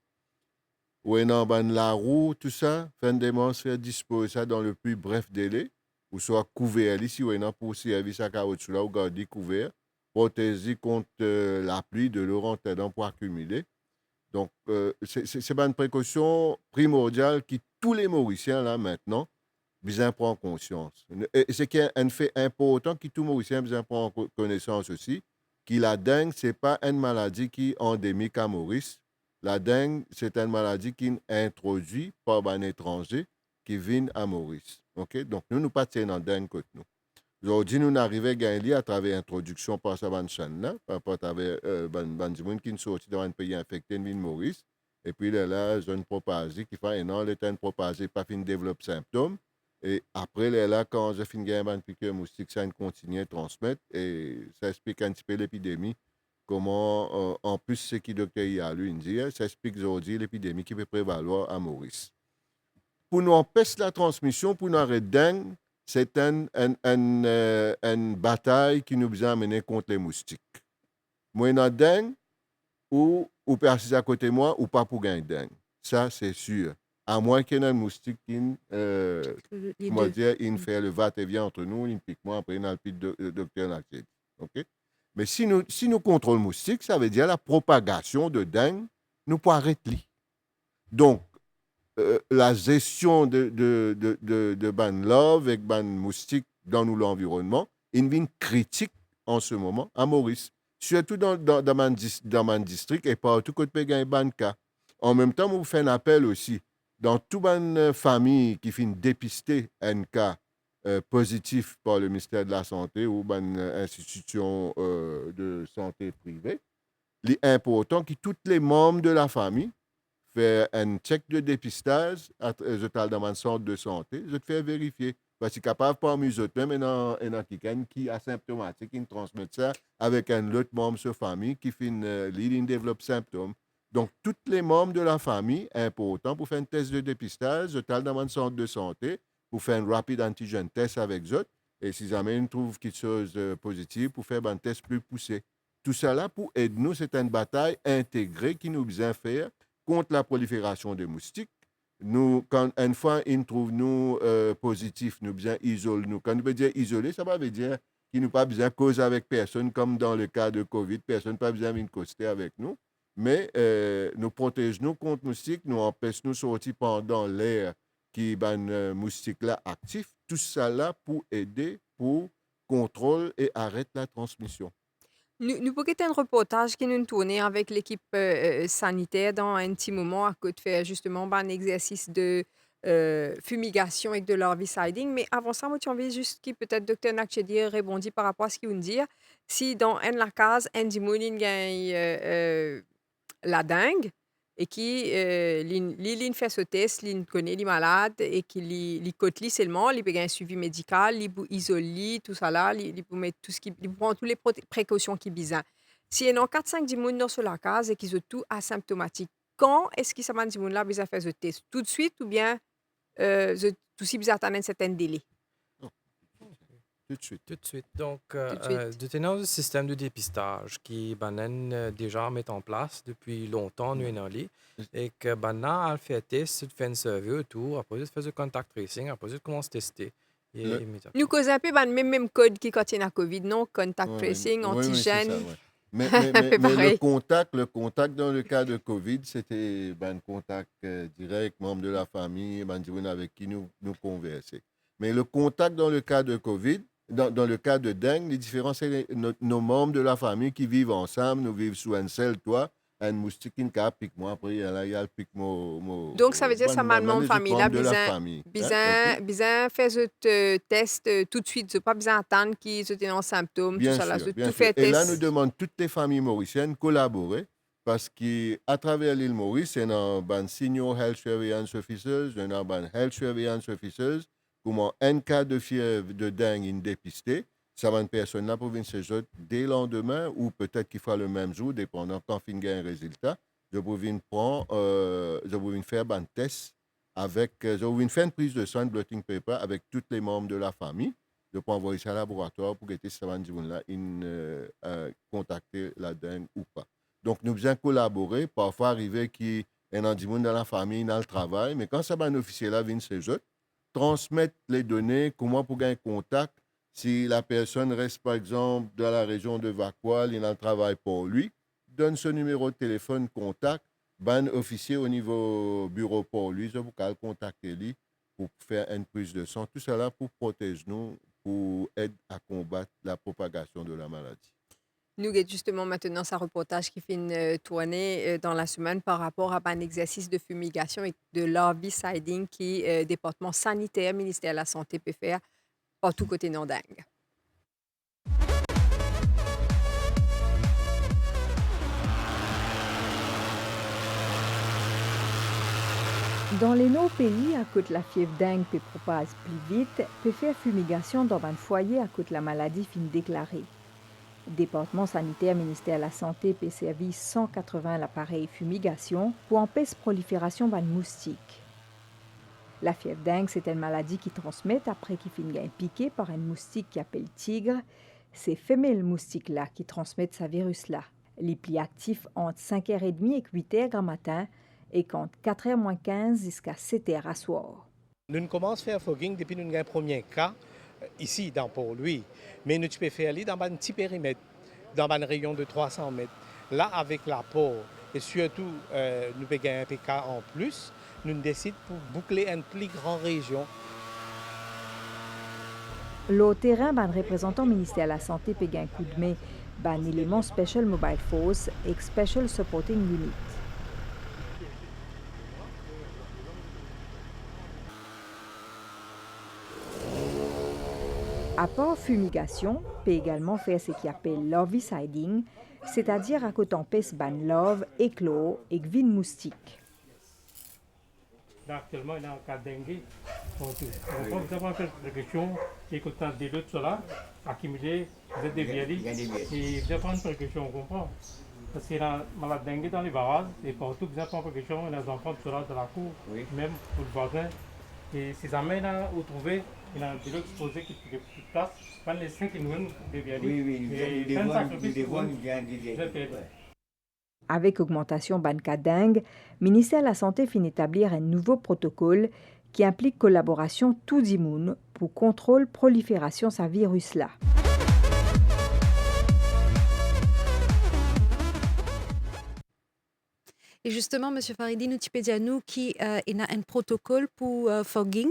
Ou dans la roue, tout ça, fin de démence, faire disposer ça dans le plus bref délai, ou soit couvert ici, ou pour servir ça caoutchouc là, ou garder couvert, protéger contre la pluie, de l'eau rentrant pour accumuler. Donc, c'est une précaution primordiale que tous les Mauriciens, là, maintenant, besoin prendre conscience. Et c'est un fait important que tous les Mauriciens besoin prendre connaissance aussi, que la dengue, ce n'est pas une maladie qui est endémique à Maurice. La dengue, c'est une maladie qui est introduite par un étranger qui vient à Maurice. Okay? Donc, nous pas dans la dengue que nous. Aujourd'hui, nous arrivons à gagner à travers l'introduction par sa chaîne-là, par travers des gens qui sont sortis dans un pays infecté de Maurice. Et puis là, j'ai une propagée qui fait un an, le temps de propager, pas fin de développer symptômes. Et après, là, quand j'ai fini de gagner une piqûre moustique, ça continue à transmettre. Et ça explique un petit peu l'épidémie. Comment, en plus, ce qui docteur Yalu dit, ça explique aujourd'hui l'épidémie qui peut prévaloir à Maurice. Pour nous empêcher la transmission, pour nous arrêter dengue, c'est une bataille qui nous a mené contre les moustiques. Moi, dans dengue, ou peut assister à côté de moi, ou pas pour gagner dengue. Ça, c'est sûr. À moins qu'il y ait un moustique qui, comment dire, il fait le va-et-vient entre nous, il pique moi, après, il a le docteur Naked. OK? Mais si nous contrôlons le moustique, ça veut dire la propagation de dengue, nous pouvons arrêter. Donc, la gestion de ban love avec ban moustique dans l'environnement est une critique en ce moment à Maurice. Surtout dans mon district et partout côté de ban cas. En même temps, vous faites un appel aussi. Dans toute une famille qui finit dépister un cas positif par le ministère de la Santé ou une institution de santé privée, il est important que tous les membres de la famille faire un check de dépistage dans un centre de santé, je te fais vérifier. Parce que capable parmi eux autres, même un quelqu'un qui est asymptomatique, qui transmet ça avec un autre membre de sa famille qui fait développe symptômes. Donc, tous les membres de la famille, important pour faire un test de dépistage, dans un centre de santé, pour faire un rapide antigen test avec eux. Et si jamais ils trouvent quelque chose de positif, pour faire un test plus poussé. Tout ça là, pour aider nous, c'est une bataille intégrée qui nous besoin faire contre la prolifération des moustiques. Nous, quand une fois ils trouvent nous positifs, nous besoin isoler nous. Quand nous veut dire isoler, ça veut dire qu'ils n'ont pas besoin de causer avec personne, comme dans le cas de COVID, personne n'a pas besoin de venir coster avec nous. Mais nous protégeons nous contre moustiques, nous empêchons nous sortir pendant l'air qui est moustique là actif. Tout ça là pour aider, pour contrôler et arrêter la transmission. Nous pouvons un reportage qui nous tournait avec l'équipe sanitaire dans un petit moment à côté de faire justement un exercice de fumigation avec de l'herbicide. Mais avant ça, moi, tu envie juste que peut-être Dr. Nakchedi répondit par rapport à ce qu'il nous dit. Si dans la case, un dimoni gagne la dengue et qui l'in fait ce test, l'in connaît les malades et qui li côte seulement, il peut gagner un suivi médical, il peut isoler tout ça là, il peut mettre tout ce qui, il prend toutes les précautions qui besoin. Si il y a 4-5 dimoni dans la case et qui sont tout asymptomatiques, quand est-ce que ça va dimoni là besoin faire ce test? Tout de suite ou bien tout si besoin attendre un certain délai? Tout de suite. Tout de suite. Donc, Tout de suite. de tenir le système de dépistage qui est déjà mis en place depuis longtemps, nous en ligne, et que maintenant, elle fait test, fait un survey autour, après, elle fait le contact tracing, après, elle commence à tester. Et immédiatement. Nous causons un peu le même code qui contient la COVID, non? Contact tracing, antigène. Mais Pareil. le contact dans le cas de COVID, c'était un contact direct, membre de la famille, avec qui nous conversons. Mais le contact dans le cas de COVID, dans le cas de dengue, les différences, c'est nos membres de la famille qui vivent ensemble, nous vivons sous un seul toit, un moustique qui a pique moi, après il y a le pique moi. Donc, ça veut dire que ça m'a demandé famille là, de la famille. besoin faire ce test tout de suite. C'est pas besoin d'attendre qu'ils aient un symptôme, tout ça là. Bien Tout sûr. fait Et là, nous test. demandons toutes les familles mauriciennes de collaborer parce qu'à travers l'île Maurice, il y a un senior health surveillance officers, il y a un health surveillance officers, comment un cas de fièvre de dengue est dépisté. Ça va une personne là pour venir se jeter dès le lendemain ou peut-être qu'il faut le même jour, dépendant quand il y a un résultat. Je peux venir prendre, je peux venir faire un test avec, je peux venir faire une prise de sang, blotting paper avec tous les membres de la famille. Je peux envoyer ça au laboratoire pour que ça va contacter la dengue ou pas. Donc, nous devons collaborer. Parfois, arriver qu'il y a un monde dans la famille, dans le travail, mais quand ça va un officier là vient se jeter, transmettre les données, comment pour gagner contact. Si la personne reste, par exemple, dans la région de Vacual, il a un travail pour lui, donne ce numéro de téléphone, contact, ban officier au niveau bureau pour lui, je vous contacter lui pour faire une prise de sang. Tout cela pour protéger nous, pour aider à combattre la propagation de la maladie. Nous avons justement maintenant ce reportage qui fait une tournée dans la semaine par rapport à un exercice de fumigation et de l'herbiciding qui département sanitaire, ministère de la Santé peut faire partout côté non dengue. Dans les nos pays, à cause de la fièvre dengue peut propage plus vite, peut faire fumigation dans un foyer à cause de la maladie fin déclarée. Département sanitaire, ministère de la Santé peut servir 180 appareils fumigation pour empêcher la prolifération de moustiques. La fièvre dengue, c'est une maladie qui transmet après qu'il finit piqué par un moustique qui appelle tigre. C'est femelle moustique là qui transmet ce virus là. Les plis actifs entre 5h30 et 8h grand matin et entre 4h moins 15 jusqu'à 7h à soir. Nous commençons à faire fogging depuis nous avons un premier cas ici dans Port-Louis, mais nous pouvons faire aller dans un petit périmètre, dans un rayon de 300 mètres. Là, avec l'apport et surtout nous pouvons gagner un PK en plus, nous décidons pour boucler une plus grande région. Le terrain, le représentant ministère de la Santé peut gagner un coup de main, un élément Special Mobile Force et Special Supporting Unit. À part fumigation, peut également faire ce qu'on appelle larviciding, c'est-à-dire à côté empêche ban larve, éclos et gvin moustique. Actuellement, il y a un cas de dengue. Donc, vous avez fait des précautions et quand on a des luttes cela, accumulées, vous êtes déviés et vous avez prendre une précaution, on comprend. Parce qu'il y a un malade dengue dans les barrages et partout, vous avez prendre une précaution, et les enfants de cela de la cour, même pour le voisin. Et ces amis là, vous trouvez, il y a des exposés qui prennent plus de place, pas les 5 qui nous deviennent. Et des un fois, sacrifice des pour fois, nous, nous gagnons je fais. Avec augmentation banca dengue, ministère de la Santé finit établir un nouveau protocole qui implique collaboration tous immunes pour contrôle prolifération de ce virus-là. Et justement, Monsieur Faridi, nous nous qui il y a un protocole pour fogging.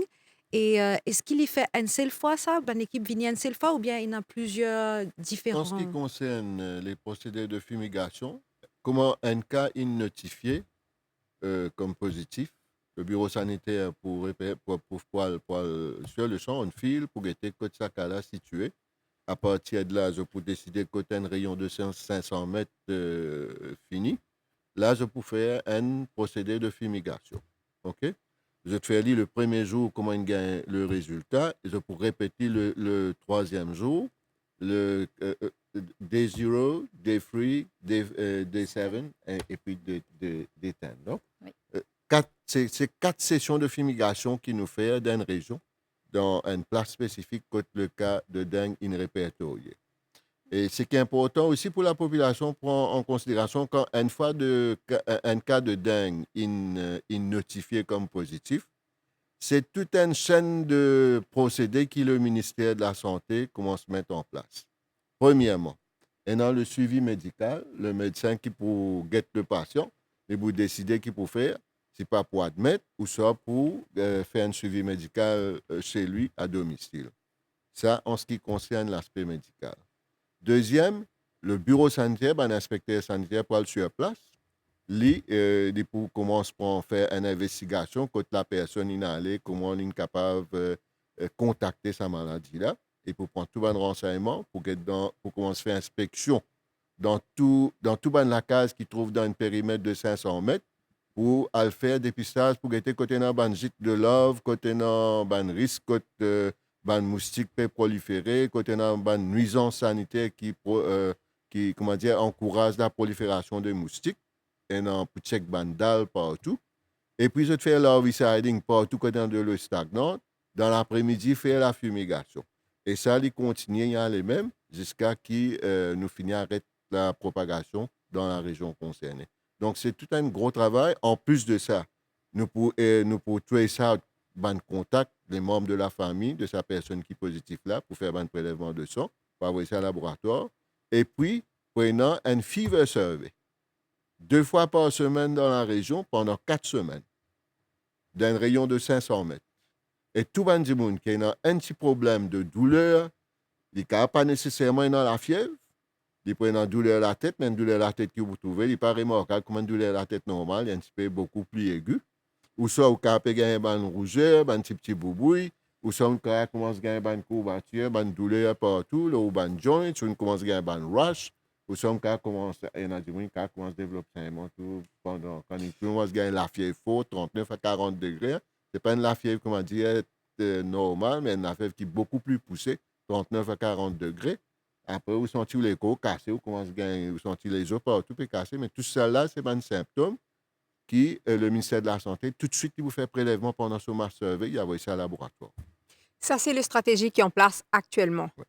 Et est-ce qu'il y fait une seule fois ça, une équipe vient une seule fois ou bien il y en a plusieurs En ce qui différents? concerne les procédés de fumigation, comment un cas est notifié comme positif, le bureau sanitaire sur le champ, on file pour être côté ça cas-là situé. À partir de là, je peux décider côté un rayon de 500 mètres fini. Là, je peux faire un procédé de fumigation. OK? Je te fais lire le premier jour comment il gagne le résultat et je peux répéter le troisième jour, le day 0, day 3, day 7 et puis day 10. Donc, Oui. c'est 4 sessions de fumigation qui nous fait dans une région, dans une place spécifique, comme le cas de dengue in répertorié. Et ce qui est important aussi pour la population, prend en considération quand une fois un cas de dengue est notifié comme positif, c'est toute une chaîne de procédés que le ministère de la Santé commence à mettre en place. Premièrement, et dans le suivi médical, le médecin qui pour guetter le patient, et vous décider qu'il peut faire, c'est pas pour admettre ou soit pour faire un suivi médical chez lui à domicile. Ça, en ce qui concerne l'aspect médical. Deuxième, le bureau sanitaire, un inspecteur sanitaire pour aller sur place, lui, il commence à faire une investigation quand la personne est allée, comment il est capable de contacter sa maladie-là, et pour prendre tout bon renseignement, pour commencer à faire inspection dans tout la case qui trouve dans un périmètre de 500 mètres, pour aller faire dépistage, pour être côté dans un gîte de love, côté dans un risque, côté ban moustique peut proliférer, côté dans ban nuisance sanitaire qui comment dire, encourage la prolifération de moustiques, et dans check ban dalle partout. Et puis, je fais l'herbicide partout côté dans de l'eau stagnante. Dans l'après-midi, faire la fumigation. Et ça, il continue, il y a les mêmes, jusqu'à ce nous finissons arrêter la propagation dans la région concernée. Donc, c'est tout un gros travail. En plus de ça, nous pouvons tuer ça ban contact les membres de la famille de sa personne qui est positive là pour faire un prélèvement de sang, pour envoyer ça au laboratoire. Et puis, prenant un fever survey 2 fois par semaine dans la région pendant 4 semaines, d'un rayon de 500 mètres. Et tout le monde qui a un petit problème de douleur, il n'a pas nécessairement dans la fièvre, il prend une douleur à la tête, mais une douleur à la tête que vous trouvez, il n'est pas remarquable comme une douleur à la tête normale, il est un petit peu beaucoup plus aigu. Ou soit au cas où il y a une rougeur, un petit boubouille, ou soit on commence à gagner une courbature, une douleur partout, ou un joint, ou on commence à gagner un rush, ou soit on commence à développer un tout pendant quand il commence à gagner la fièvre forte, 39 à 40 degrés. Ce n'est pas une la fièvre, comment dire, normale, mais une la fièvre qui est beaucoup plus poussée, 39 à 40 degrés. Après, vous sentez les côtes cassés, vous commencez à gagner, vous sentez les os partout cassés, mais tout ça là, c'est pas un symptôme qui, le ministère de la Santé, tout de suite, il vous fait prélèvement pendant ce mass survey, il envoie ça au laboratoire. Ça, c'est la stratégie qui est en place actuellement. Ouais.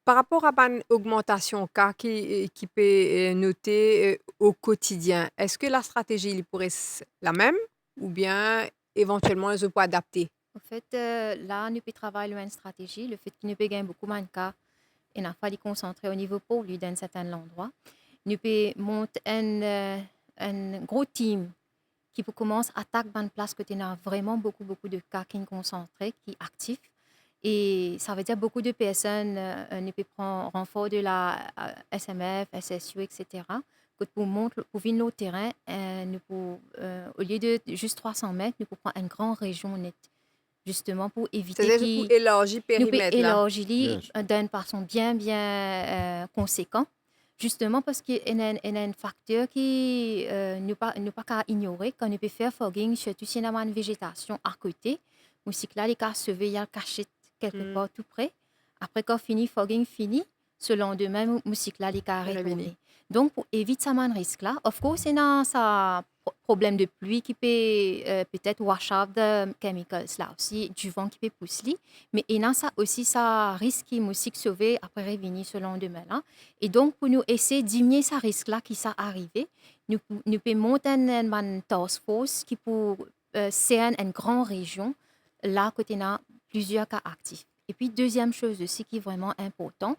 Par rapport à une augmentation cas qui peut noter au quotidien, est-ce que la stratégie il pourrait être la même ou bien éventuellement elle se peut adapter? En fait, là, nous pouvons travailler une stratégie. Le fait qu'il ne peut gagner beaucoup moins de cas, il a fallu concentrer au niveau pour lui d'un certain endroit. Nous pouvons monter un gros team qui peut commencer à attaquer une place que tu as vraiment beaucoup de cas qui sont concentrés, qui sont actifs. Et ça veut dire beaucoup de personnes nous peuvent prendre renfort de la SMF, SSU, etc. Que pour venir au terrain, au lieu de juste 300 mètres, nous pouvons prendre une grande région nette, justement pour éviter C'est-à-dire pour élargir le nous pouvons périmètre là. élargir d'une façon bien conséquente. Justement parce qu'il y a un facteur qui ne pas qu'à ignorer quand on peut faire fogging, surtout si on a une végétation à côté. Aussi que là, les cas se veillent cachés quelque part tout près. Après, quand fogging fini, ce lendemain, musique là, les cas retournent. Donc, pour éviter ce risque-là, of course, c'est dans sa problème de pluie qui peut peut-être wash out de chemicals là aussi, du vent qui peut pousser. Mais il y a ça aussi, ça risque qui musique sauver après revenir selon demain là. Et donc, pour nous essayer de diminuer ce risque-là qui s'est arrivé, nous pouvons monter une task force qui pour c'est une grande région là côté a plusieurs cas actifs. Et puis, deuxième chose aussi qui est vraiment important,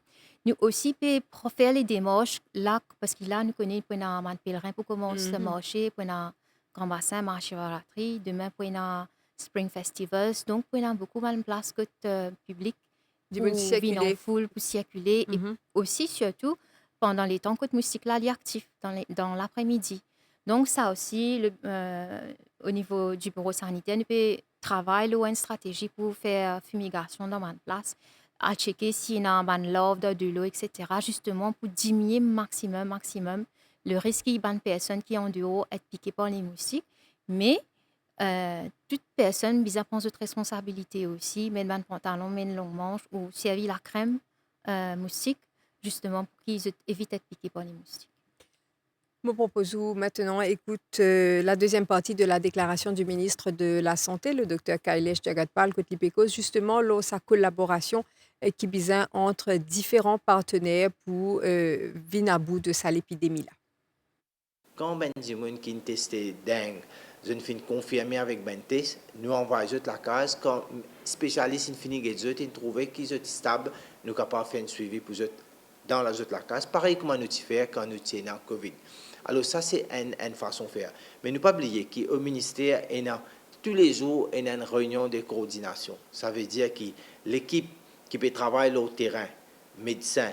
nous aussi pouvons faire les démarches là, parce que là, nous connaissons pour un pèlerin pour commencer le marché, pour un grand bassin, marché Varatri, demain pour un Spring Festivals. Donc, pour un beaucoup de place que public Du pour monde venir en circuler. foule, pour circuler. Et Mhm. aussi, surtout, pendant les temps que la musique là, elle est active dans l'après-midi. Donc, ça aussi, au niveau du bureau sanitaire, nous pouvons travailler une stratégie pour faire fumigation dans ma place, à checker s'il y a un love de l'eau, etc. Justement, pour diminuer maximum le risque qu'il y a une personne qui est en dehors être piquée par les moustiques. Mais toute personne bisa prendre cette responsabilité aussi, mettre un pantalon, mettre une longue manche ou servir la crème moustique, justement pour qu'ils évitent d'être piqués par les moustiques. Je propose maintenant, écoute la deuxième partie de la déclaration du ministre de la Santé, le docteur Kailesh Jagatpal Kotlipekos, justement, là, sa collaboration qui bizarre entre différents partenaires pour venir à bout de cette épidémie-là. Quand ben du monde qui testé dengue, je ne finis confirmé avec ben test, nous envoyons la case quand spécialiste in fini que ils trouvé qu'ils sont stables, nous capables de faire un suivi pour eux dans la case, pareil comme nous faire quand nous tenons Covid. Alors ça c'est une façon de faire. Mais ne pas oublier qu'au ministère, il y a tous les jours il y a une réunion de coordination. Ça veut dire que l'équipe qui peut travailler au terrain, médecins,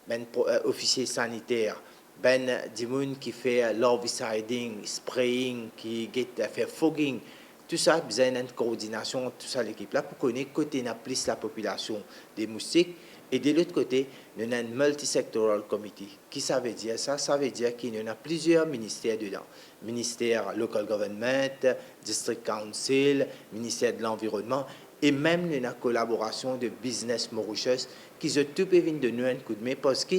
ben, officiers sanitaires, ben du monde qui fait l'herbicide, spraying, qui fait fogging, tout ça, besoin d'une coordination, tout ça l'équipe là pour connaître côté n'a plus la population des moustiques. Et de l'autre côté, nous avons un multisectoral committee. Qui ça veut dire ça? Ça veut dire qu'il y a plusieurs ministères dedans. Ministère local government, district council, ministère de l'environnement, et même une collaboration de business Mauritius qui se tout venir de nous un coup de main parce que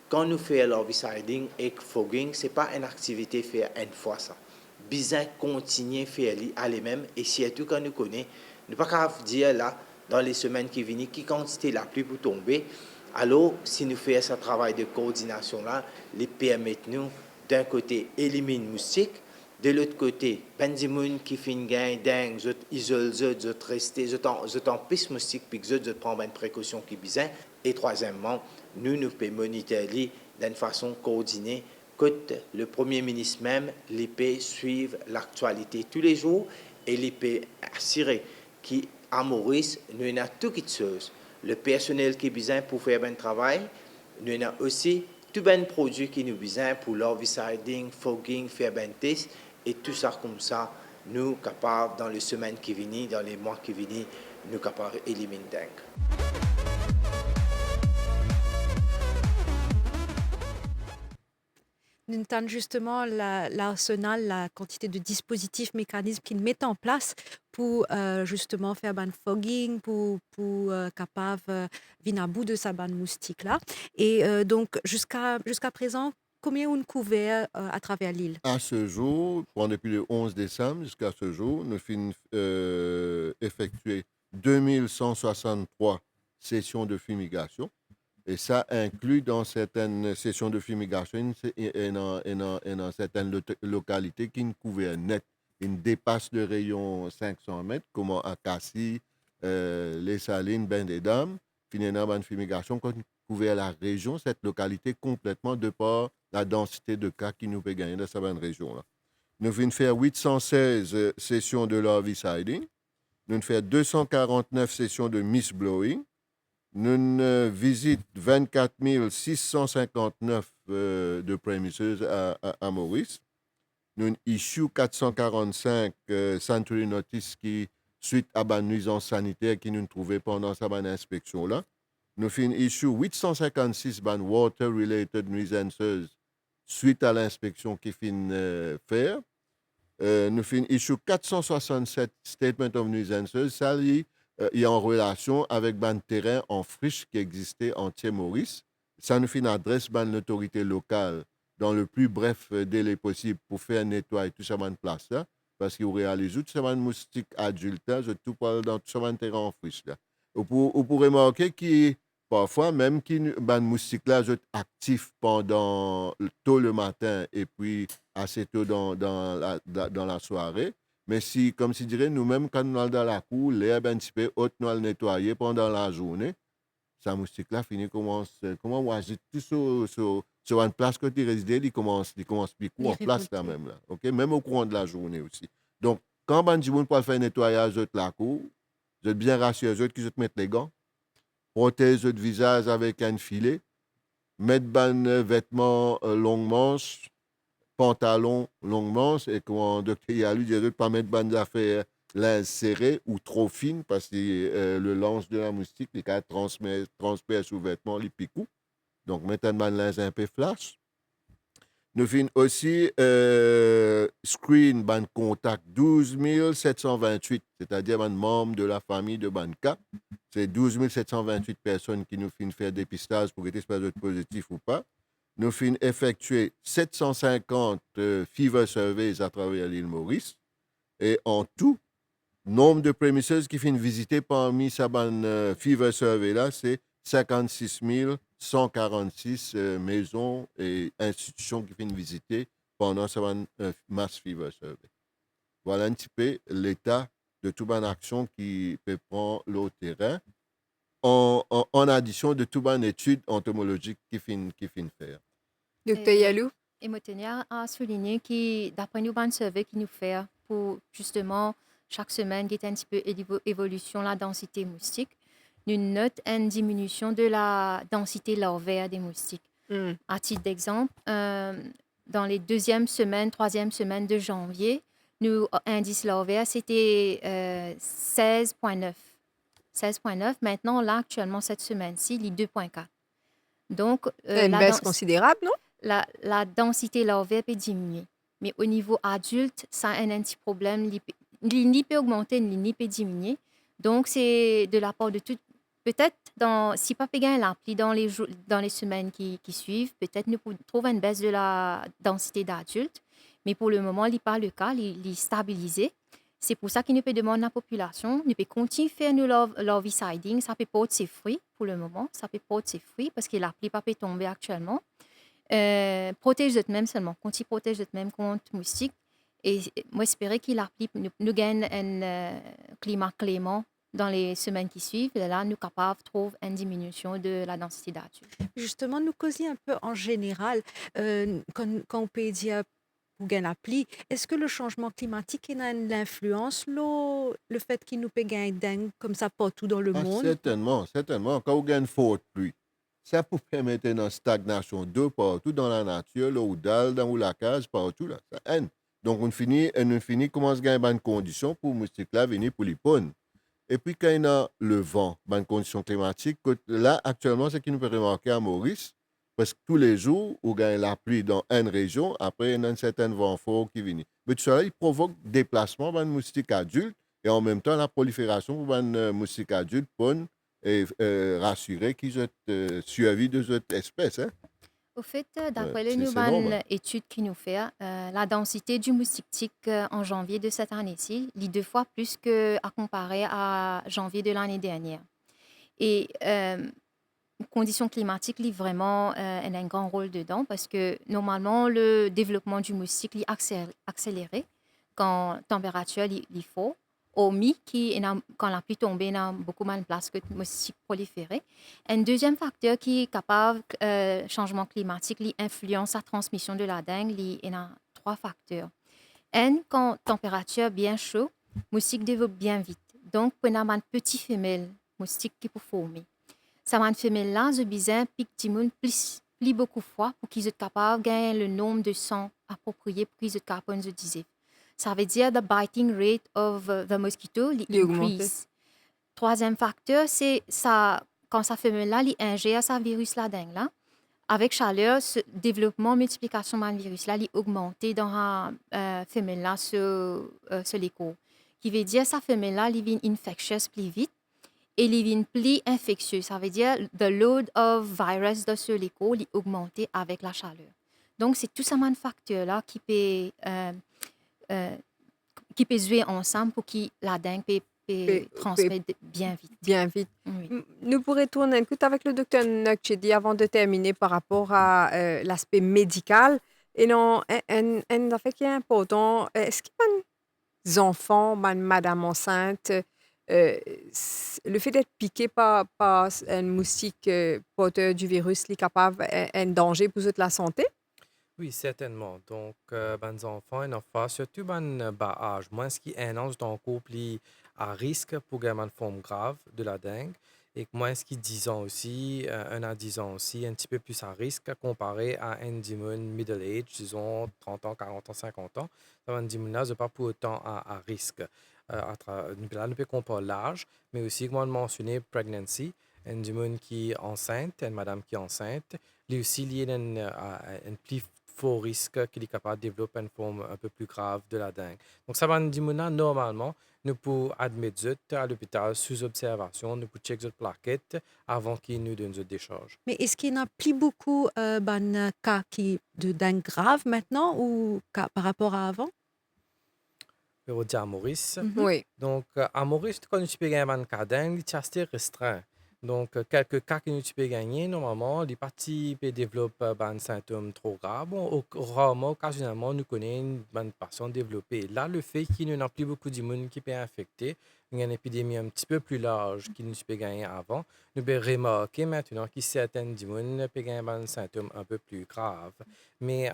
quand nous faisons l'herbicide et fogging, ce n'est pas une activité faite une fois ça. Besoin continuer à faire aller même et surtout quand nous connaissons, ne pas qu'à dire là, dans les semaines qui viennent, qui quantité la pluie pour tomber. Alors, si nous faisons ce travail de coordination-là, les permettent nous, d'un côté, éliminer les moustiques, de l'autre côté, ben des gens qui finissent gain dingue, ils isolent, ils restent, ils empêchent les moustiques, puis ils prennent une précaution qui est besoin. Et troisièmement, nous pouvons monitorer d'une façon coordonnée, que le Premier ministre même, les peut suivre l'actualité tous les jours et les peut assurer qu'il à Maurice, nous avons tout qui chose. Le personnel qui est besoin pour faire un travail, nous avons aussi tout les produits qui nous besoin pour l'herbicide, fogging, faire un test, et tout ça comme ça, nous sommes capables, dans les semaines qui viennent, dans les mois qui viennent, nous sommes capables d'éliminer le dengue. Nous avons justement l'arsenal, la quantité de dispositifs, mécanismes qu'ils mettent en place pour justement faire ban fogging, pour capable venir à bout de sa ban moustique là. Et donc jusqu'à présent, combien on couvert à travers l'île? À ce jour, depuis le 11 décembre jusqu'à ce jour, nous finissons effectuer 2163 sessions de fumigation. Et ça inclut dans certaines sessions de fumigation et dans certaines localités qui ne couvrent net. Ils dépassent le rayon 500 mètres, comme à Cassis, les Salines, Ben des Dames. Finalement, une fumigation qui couvre la région, cette localité complètement de par la densité de cas qui nous peut gagner dans cette région-là. Nous venons faire 816 sessions de larviciding. Nous venons faire 249 sessions de mist blowing. Nous visitons 24 659 de premises à Maurice. Nous issue 445 Century Notice qui, suite à la nuisance sanitaire qui nous trouvait pendant cette inspection-là. Nous finissons issue 856 water-related nuisances suite à l'inspection qui finit faire. Nous finissons issue 467 Statement of Nuisances. Ça, il y a en relation avec un terrain en friche qui existait en Maurice. Ça nous fait une adresse de l'autorité locale dans le plus bref délai possible pour faire nettoyer tout ça dans place là, parce qu'il réalise tout ça moustique adulte, je tout parle dans tout ça terrain en friche là. Vous pourrez remarquer que parfois même qui moustique là je actif pendant tôt le matin et puis assez tôt dans la soirée. Mais si, comme si dirait, nous-mêmes, quand nous allons dans la cour, l'herbe un petit peu haute, nous allons nettoyer pendant la journée. Ça moustique-là finit commence agite tout sur une place que tu résides, il commence piquer en place là même là. OK, même au courant de la journée aussi. Donc quand on dit pour faire nettoyage de la cour, je vais bien rassurer eux qui se mettent les gants, protéger le visage avec un filet, mettre ban vêtements longs manches, pantalon longue manche et quand docteur Yalou dit de ne pas mettre ban affaires linge serré ou trop fine parce que le lance de la moustique, les cas transperce sous vêtements, les picou. Donc, maintenant, un linge un peu flash. Nous finissons aussi screen ban contact 12 728, c'est-à-dire un membre de la famille de Banca. C'est 12 728 personnes qui nous finissent faire dépistage pour être positif ou pas. Nous finissons effectuer 750 fever surveys à travers l'île Maurice. Et en tout, nombre de premises qui finissent visiter parmi ces fever survey là, c'est 56 146 maisons et institutions qui finissent visiter pendant ce mass fever survey. Voilà un petit peu l'état de toute une action qui peut prendre le terrain en addition de toute une étude entomologique qui finit faire. Docteur Yalou? Et me tenir à souligner que d'après nous, un survey qui nous fait pour justement chaque semaine, qui est un petit peu évolution de la densité moustique, nous notons une diminution de la densité larvaire des moustiques. À titre d'exemple, dans les deuxième semaine, troisième semaine de janvier, nous indice larvaire, c'était 16,9. 16,9. Maintenant, là, actuellement, cette semaine-ci, il est 2,4. Donc, une baisse considérable, non? La densité larvaire peut diminuer. Mais au niveau adulte, ça a un petit problème. L'INI peut augmenter, l'INI peut diminuer. Donc, c'est de la part de tout. Peut-être, si pas gagne l'appli dans les semaines qui suivent, peut-être nous pouvons trouver une baisse de la densité d'adultes. Mais pour le moment, il n'est pas le cas, il est stabilisé. C'est pour ça qu'il nous peut demander à la population, nous peut continuer à faire leur siding. Ça peut porter ses fruits pour le moment. Ça peut porter ses fruits parce que l'appli pas peut tomber actuellement. Protège de même seulement. Continue à protéger de même contre moustiques. Et moi, j'espère qu'il applique, nous gagne un climat clément dans les semaines qui suivent. Et là, nous sommes capables de trouver une diminution de la densité d'adultes. Justement, nous causer un peu en général, quand on peut dire pour gagner l'appli, est-ce que le changement climatique a une influence, le fait qu'il nous peut gagner dingue comme ça partout dans le monde? Certainement. Quand on gagne forte pluie, ça peut permettre une stagnation d'eau partout dans la nature, là, ou dans la cage, partout. Là. Ça haine. Donc, on finit commence à gagner une condition pour les moustiques là venir pour les pondre. Et puis, quand il y a le vent, une condition climatique, là, actuellement, c'est ce qui nous peut remarquer à Maurice, parce que tous les jours, on gagne la pluie dans une région, après, il y a un certain vent fort qui vient. Mais tout cela, il provoque déplacement de moustiques adultes et en même temps, la prolifération de moustiques adultes pour rassurer qu'ils ont survécu de cette espèce. Hein? Au fait, d'après les nouvelles études qui nous fait, la densité du moustique tique en janvier de cette année-ci est 2 fois plus qu'à comparer à janvier de l'année dernière. Et conditions climatiques ont vraiment un grand rôle dedans parce que normalement, le développement du moustique est accéléré quand la température est forte. Au mi, quand la pluie tombe, il y a beaucoup moins de place que le moustique proliféré. Un deuxième facteur qui est capable, changement climatique, qui influence la transmission de la dengue, il y a 3 facteurs. Quand la température est bien chaude, le moustique développe bien vite. Donc, on a une petite femelle moustique qui peut former. Cette femelle-là, je besoin plus beaucoup fois pour qu'ils soient capables de gagner le nombre de sang approprié pour qu'ils soient capables de disease. Ça veut dire the biting rate of the mosquito increase. Troisième facteur, c'est ça, quand sa femelle-là ingère sa virus la dengue là, avec chaleur, ce développement, multiplication de virus là, augmenté dans la femelle-là sur l'écho. Qui veut dire sa femelle-là devient infectieuse plus vite et devient plus infectieuse. Ça veut dire the load of virus sur l'écho est augmenté avec la chaleur. Donc, c'est tout ça facteur-là qui peut jouer ensemble pour que la dengue peut transmettre bien vite. Bien vite. Oui. Nous pourrions tourner un coup avec le docteur Nokchedi avant de terminer par rapport à l'aspect médical. Et non, un affaire qui est important, est-ce qu'il y a des enfants, madame enceinte, le fait d'être piqué par un moustique porteur du virus, est capable un danger pour toute la santé? Oui, certainement. Donc, les enfants et enfants, surtout les bas âge, moins qui un an dans le couple est à risque pour gagner une forme grave de la dengue et moins qui 10 ans aussi, 1 à 10 ans aussi, un petit peu plus à risque comparé à un dimon middle age, disons 30 ans, 40 ans, 50 ans. Un dimon là, n'est pas pour autant à risque. Là, nous peut comparer l'âge, mais aussi, comme on mentionné, pregnancy, un dimon qui est enceinte, une madame qui est enceinte, lui aussi lié à un plus fort risque qu'il est capable de développer une forme un peu plus grave de la dengue. Donc, ça va nous dire normalement, nous pouvons admettre à l'hôpital sous observation, nous pouvons checker les plaquettes avant qu'ils nous donnent une décharge. Mais est-ce qu'il n'y en a plus beaucoup cas de dengue grave maintenant ou par rapport à avant? Je vais dire à Maurice. Oui. Donc, à Maurice, quand nous peux gagner un cas dengue, c'est assez restreint. Donc, quelques cas que nous peux gagner, normalement, les parties peuvent développer des symptômes trop graves. Bon, rarement, occasionnellement, nous connaissons une patient développée. Là, le fait qu'il n'y a plus beaucoup de monde qui peut infecter, il y a une épidémie un petit peu plus large qu'il nous peut gagner avant, nous pouvons remarquer maintenant que certaines personnes peuvent gagner des symptômes un peu plus graves. Mais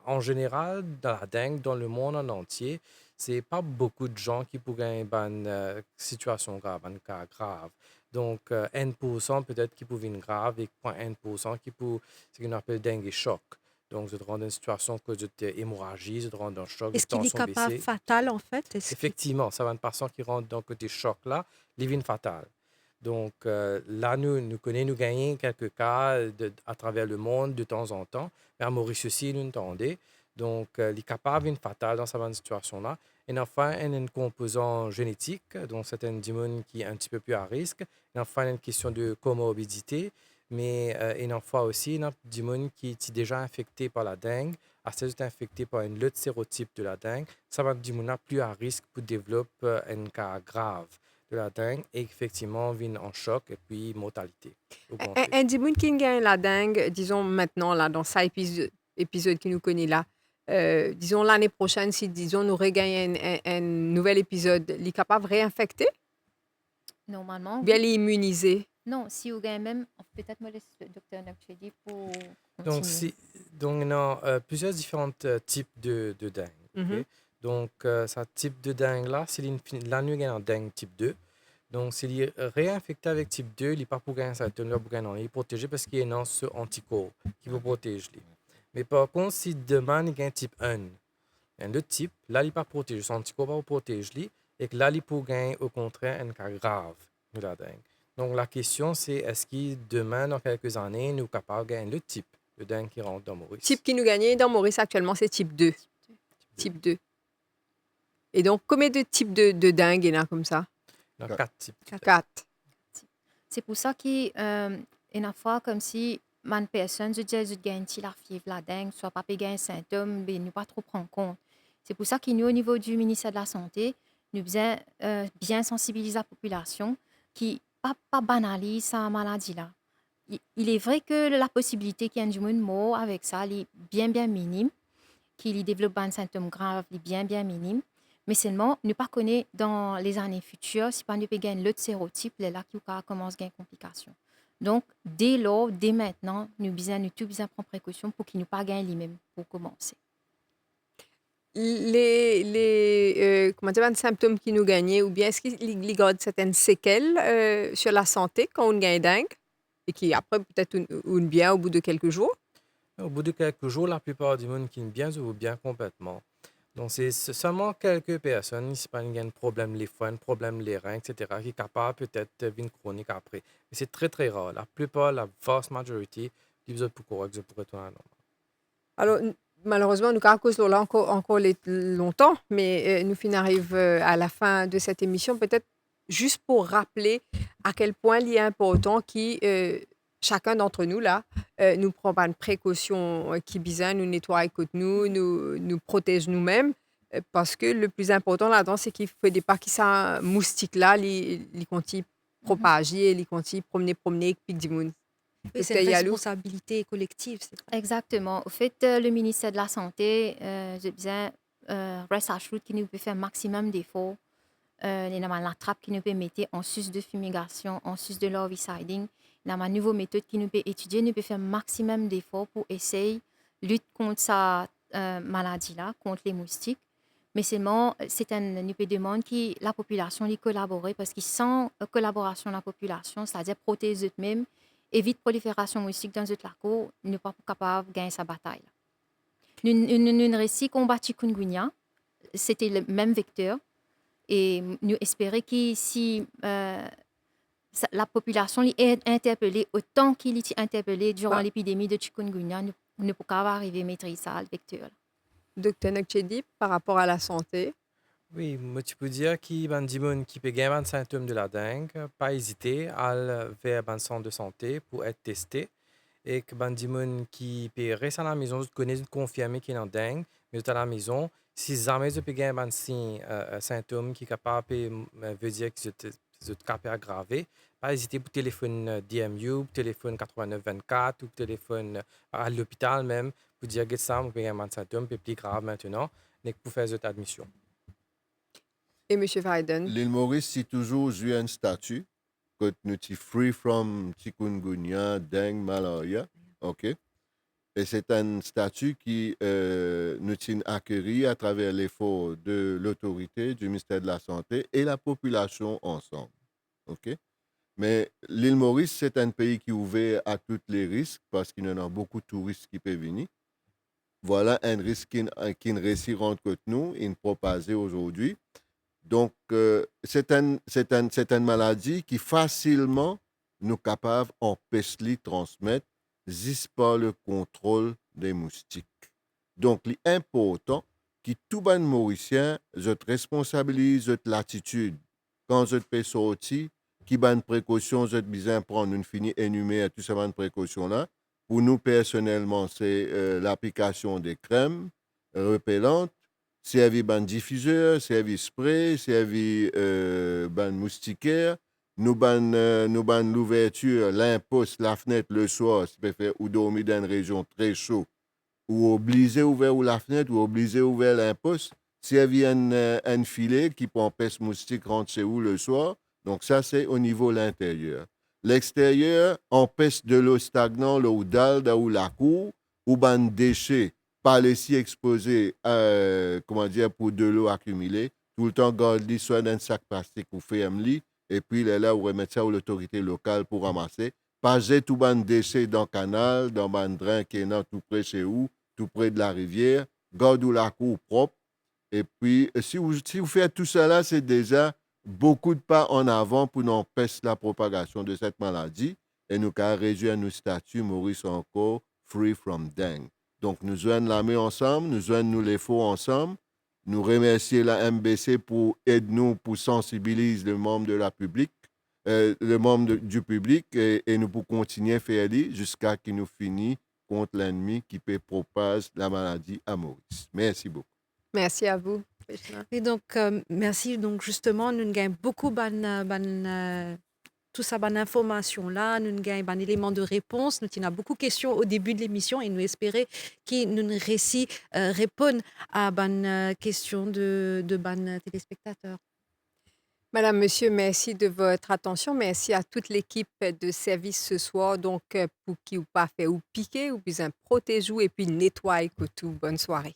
en général, dans la dengue, dans le monde en entier, c'est pas beaucoup de gens qui pourraient gagner une situation grave, un cas grave. Donc, 1% peut-être qui peut venir grave et 0,1% qui peut, ce qu'on appelle dengue choc. Donc, je te rends dans une situation que je hémorragie, je te rends dans un choc, Est-ce qu'il est capable fatal en fait? Effectivement, ça va une personne qui rentre dans le côté choc là, il vient fatal. Donc, là, nous connaissons, nous gagnons quelques cas à travers le monde de temps en temps. Mais à Maurice aussi, nous entendons. Donc, il est capable de fatal dans cette situation-là. Et enfin, il y a un composant génétique, donc c'est un démon qui est un petit peu plus à risque. Et enfin, il y a une question de comorbidité, mais il y a enfin aussi un démon qui est déjà infecté par la dengue, assez infecté par une autre sérotype de la dengue. Ça va être un démon plus à risque pour développer un cas grave de la dengue et effectivement vient en choc et puis mortalité. Un démon qui gagne la dengue, disons maintenant, là, dans cet épisode qui nous connaît là, disons l'année prochaine, si disons nous regagnons un nouvel épisode, il est capable de réinfecter? Normalement. Bien l'immuniser? Non, si vous gagnez même, peut-être me laisse le docteur Nokchedi pour continuer. Donc, il y a plusieurs différents types de dengue. Okay? Donc, ce type de dengue-là, c'est la nuit gagne en dengue type 2. Donc, s'il est réinfecté avec type 2, il n'est pas pour gagner ça, il est protégé parce qu'il y a un anticorps qui vous protège. Mais par contre, si demain il gagne type 1, un autre type, là, il n'est pas protégé, son anticorps va vous protéger, et que là, il peut gagner au contraire un cas grave de la dengue. Donc, la question, c'est est-ce que demain, dans quelques années, nous sommes capables de gagner le type de dengue qui rentre dans Maurice? Type qui nous gagne dans Maurice actuellement, c'est type 2. Type 2. Et donc, combien de types de dengue il y en a comme ça? Il y a 4 types. 4. C'est pour ça qu'il y a une fois comme si une personne se dit que gagne la fièvre, la dengue, soit pas gagner un symptôme, mais ne pas trop prendre compte. C'est pour ça que nous, au niveau du ministère de la Santé, nous devons bien sensibiliser la population qui pas banalise sa maladie-là. Il est vrai que la possibilité qu'il y ait du monde mort avec ça est bien minime, qu'il développe un symptôme grave est bien minime, mais seulement ne pas connaître dans les années futures si pas ne peut gagner l'autre sérotype, là qui commence à gagner complications. Donc, dès lors, dès maintenant, nous devons prendre précaution pour qu'il ne pas gagner lui-même pour commencer. Les symptômes qui nous gagnent, ou bien est-ce qu'ils gardent certaines séquelles sur la santé quand on gagne dengue et qui après peut-être une bien au bout de quelques jours? Au bout de quelques jours, la plupart du monde qui bien ou bien complètement. Donc, c'est seulement quelques personnes, si pas un problème les foins, problème les reins, etc., qui sont capables peut-être d'une chronique après. Mais c'est très, très rare. La plupart, la vaste majorité, ils besoin pour correct, pour retourner à normal. Alors, malheureusement, nous avons cause là encore longtemps, mais nous arrivons à la fin de cette émission. Peut-être juste pour rappeler à quel point il est important chacun d'entre nous, là, nous prend une précaution qui bizarre, nous nettoie côté nous protège nous-mêmes. Parce que le plus important là-dedans, c'est qu'il faut des pas qui ça moustique là, les continue propager, les continue promener, puis du monde. Oui, c'est Docteur une Yalou. responsabilité collective. Exactement. Au fait, le ministère de la Santé, je disais, reste à chute qui nous peut faire maximum d'efforts. Il y a la trappe qui nous peut mettre en sus de fumigation, en sus de l'herbicide. Il y a une nouvelle méthode qui nous peut étudier, nous peut faire maximum d'efforts pour essayer de lutter contre cette maladie-là, contre les moustiques. Mais seulement, c'est une demande qui la population y collaborer parce qu'ils sans collaboration de la population, c'est-à-dire protéger eux-mêmes, évite prolifération moustique dans notre cour, nous ne sommes pas capables de gagner sa bataille. Nous réussi combat chikungunya, c'était le même vecteur et nous espérons que si la population est interpellée autant qu'il est interpellé durant l'épidémie de chikungunya, nous ne pouvons pas arriver à maîtriser ça, le vecteur. Docteur Nakchedi, par rapport à la santé. Oui, moi, tu peux dire qu'il y a des gens qui peuvent avoir des symptômes de la dengue, pas hésiter à aller vers un centre de santé pour être testé. Et que des gens qui peuvent rester à la maison, connaissent, confirmer qu'il y a une dengue, mais à la maison, si jamais vous avez un symptôme qui est capable veut dire que vous êtes capable d'aggraver, pas hésiter pour téléphone DMU, pour téléphone 8924 ou pour téléphone à l'hôpital même, pour dire que ça, vous avez un symptôme plus grave maintenant, mais pour faire cette admission. Et M. Wyden? L'île Maurice, c'est toujours eu un statut que nous sommes free from chikungunya, dengue, malaria. OK? Et c'est un statut qui nous sommes acquis à travers l'effort de l'autorité, du ministère de la Santé et la population ensemble. OK? Mais l'île Maurice, c'est un pays qui est ouvert à tous les risques parce qu'il y en a beaucoup de touristes qui peuvent venir. Voilà un risque qui ne réussit contre nous, il ne propager aujourd'hui. Donc, c'est une maladie qui facilement nous capable d'empêcher de transmettre juste par le contrôle des moustiques. Donc, l'important que tout bon Mauricien, je responsabilise votre latitude. Quand je peux sortir, qui bonne précaution, je besoin prendre une finie énumère toutes ces bonnes précautions-là. Pour nous, personnellement, c'est l'application des crèmes repellantes, servi ban diffuseur, servi spray, servi ban moustiquaire, nous ban l'ouverture, l'imposte, la fenêtre le soir, si peut faire ou dormir dans une région très chaude, ou obliger ouvert ou la fenêtre, ou obliger ouvert l'imposte, servi un filet qui peut empêcher moustique rentrer chez vous le soir. Donc ça, c'est au niveau de l'intérieur. L'extérieur empêche de l'eau stagnante, l'eau dalle, ou la cour, ou ban déchets, pas laisser exposé pour de l'eau accumulée. Tout le temps, garder soit dans un sac plastique ou ferme-li, et puis là, vous remettez ça à l'autorité locale pour ramasser. Pas jeter tout ban déchets dans le canal, dans ban drain qui est là tout près chez vous, tout près de la rivière. Gardez la cour propre. Et puis, si vous faites tout cela, c'est déjà beaucoup de pas en avant pour empêcher la propagation de cette maladie. Et nous avons réduit nos statuts, Maurice encore, free from dengue. Donc, nous joignons la main ensemble, nous joignons les faux ensemble. Nous remercions la MBC pour aider nous, pour sensibiliser le membre de la public, le membre du public, et nous pour continuer à faire jusqu'à ce que nous finissions contre l'ennemi qui peut propager la maladie à Maurice. Merci beaucoup. Merci à vous. Et donc, merci. Donc, justement, nous gagnons beaucoup tout ça, bonne information là, nous gagnons un élément de réponse. Nous avons beaucoup de questions au début de l'émission et nous espérons que nous réussissons à répondre à bonnes questions de bonnes téléspectateurs. Madame, Monsieur, merci de votre attention. Merci à toute l'équipe de service ce soir. Donc, pour qui ou pas fait ou piquer, ou bien protégez-vous et puis nettoyez tout. Bonne soirée.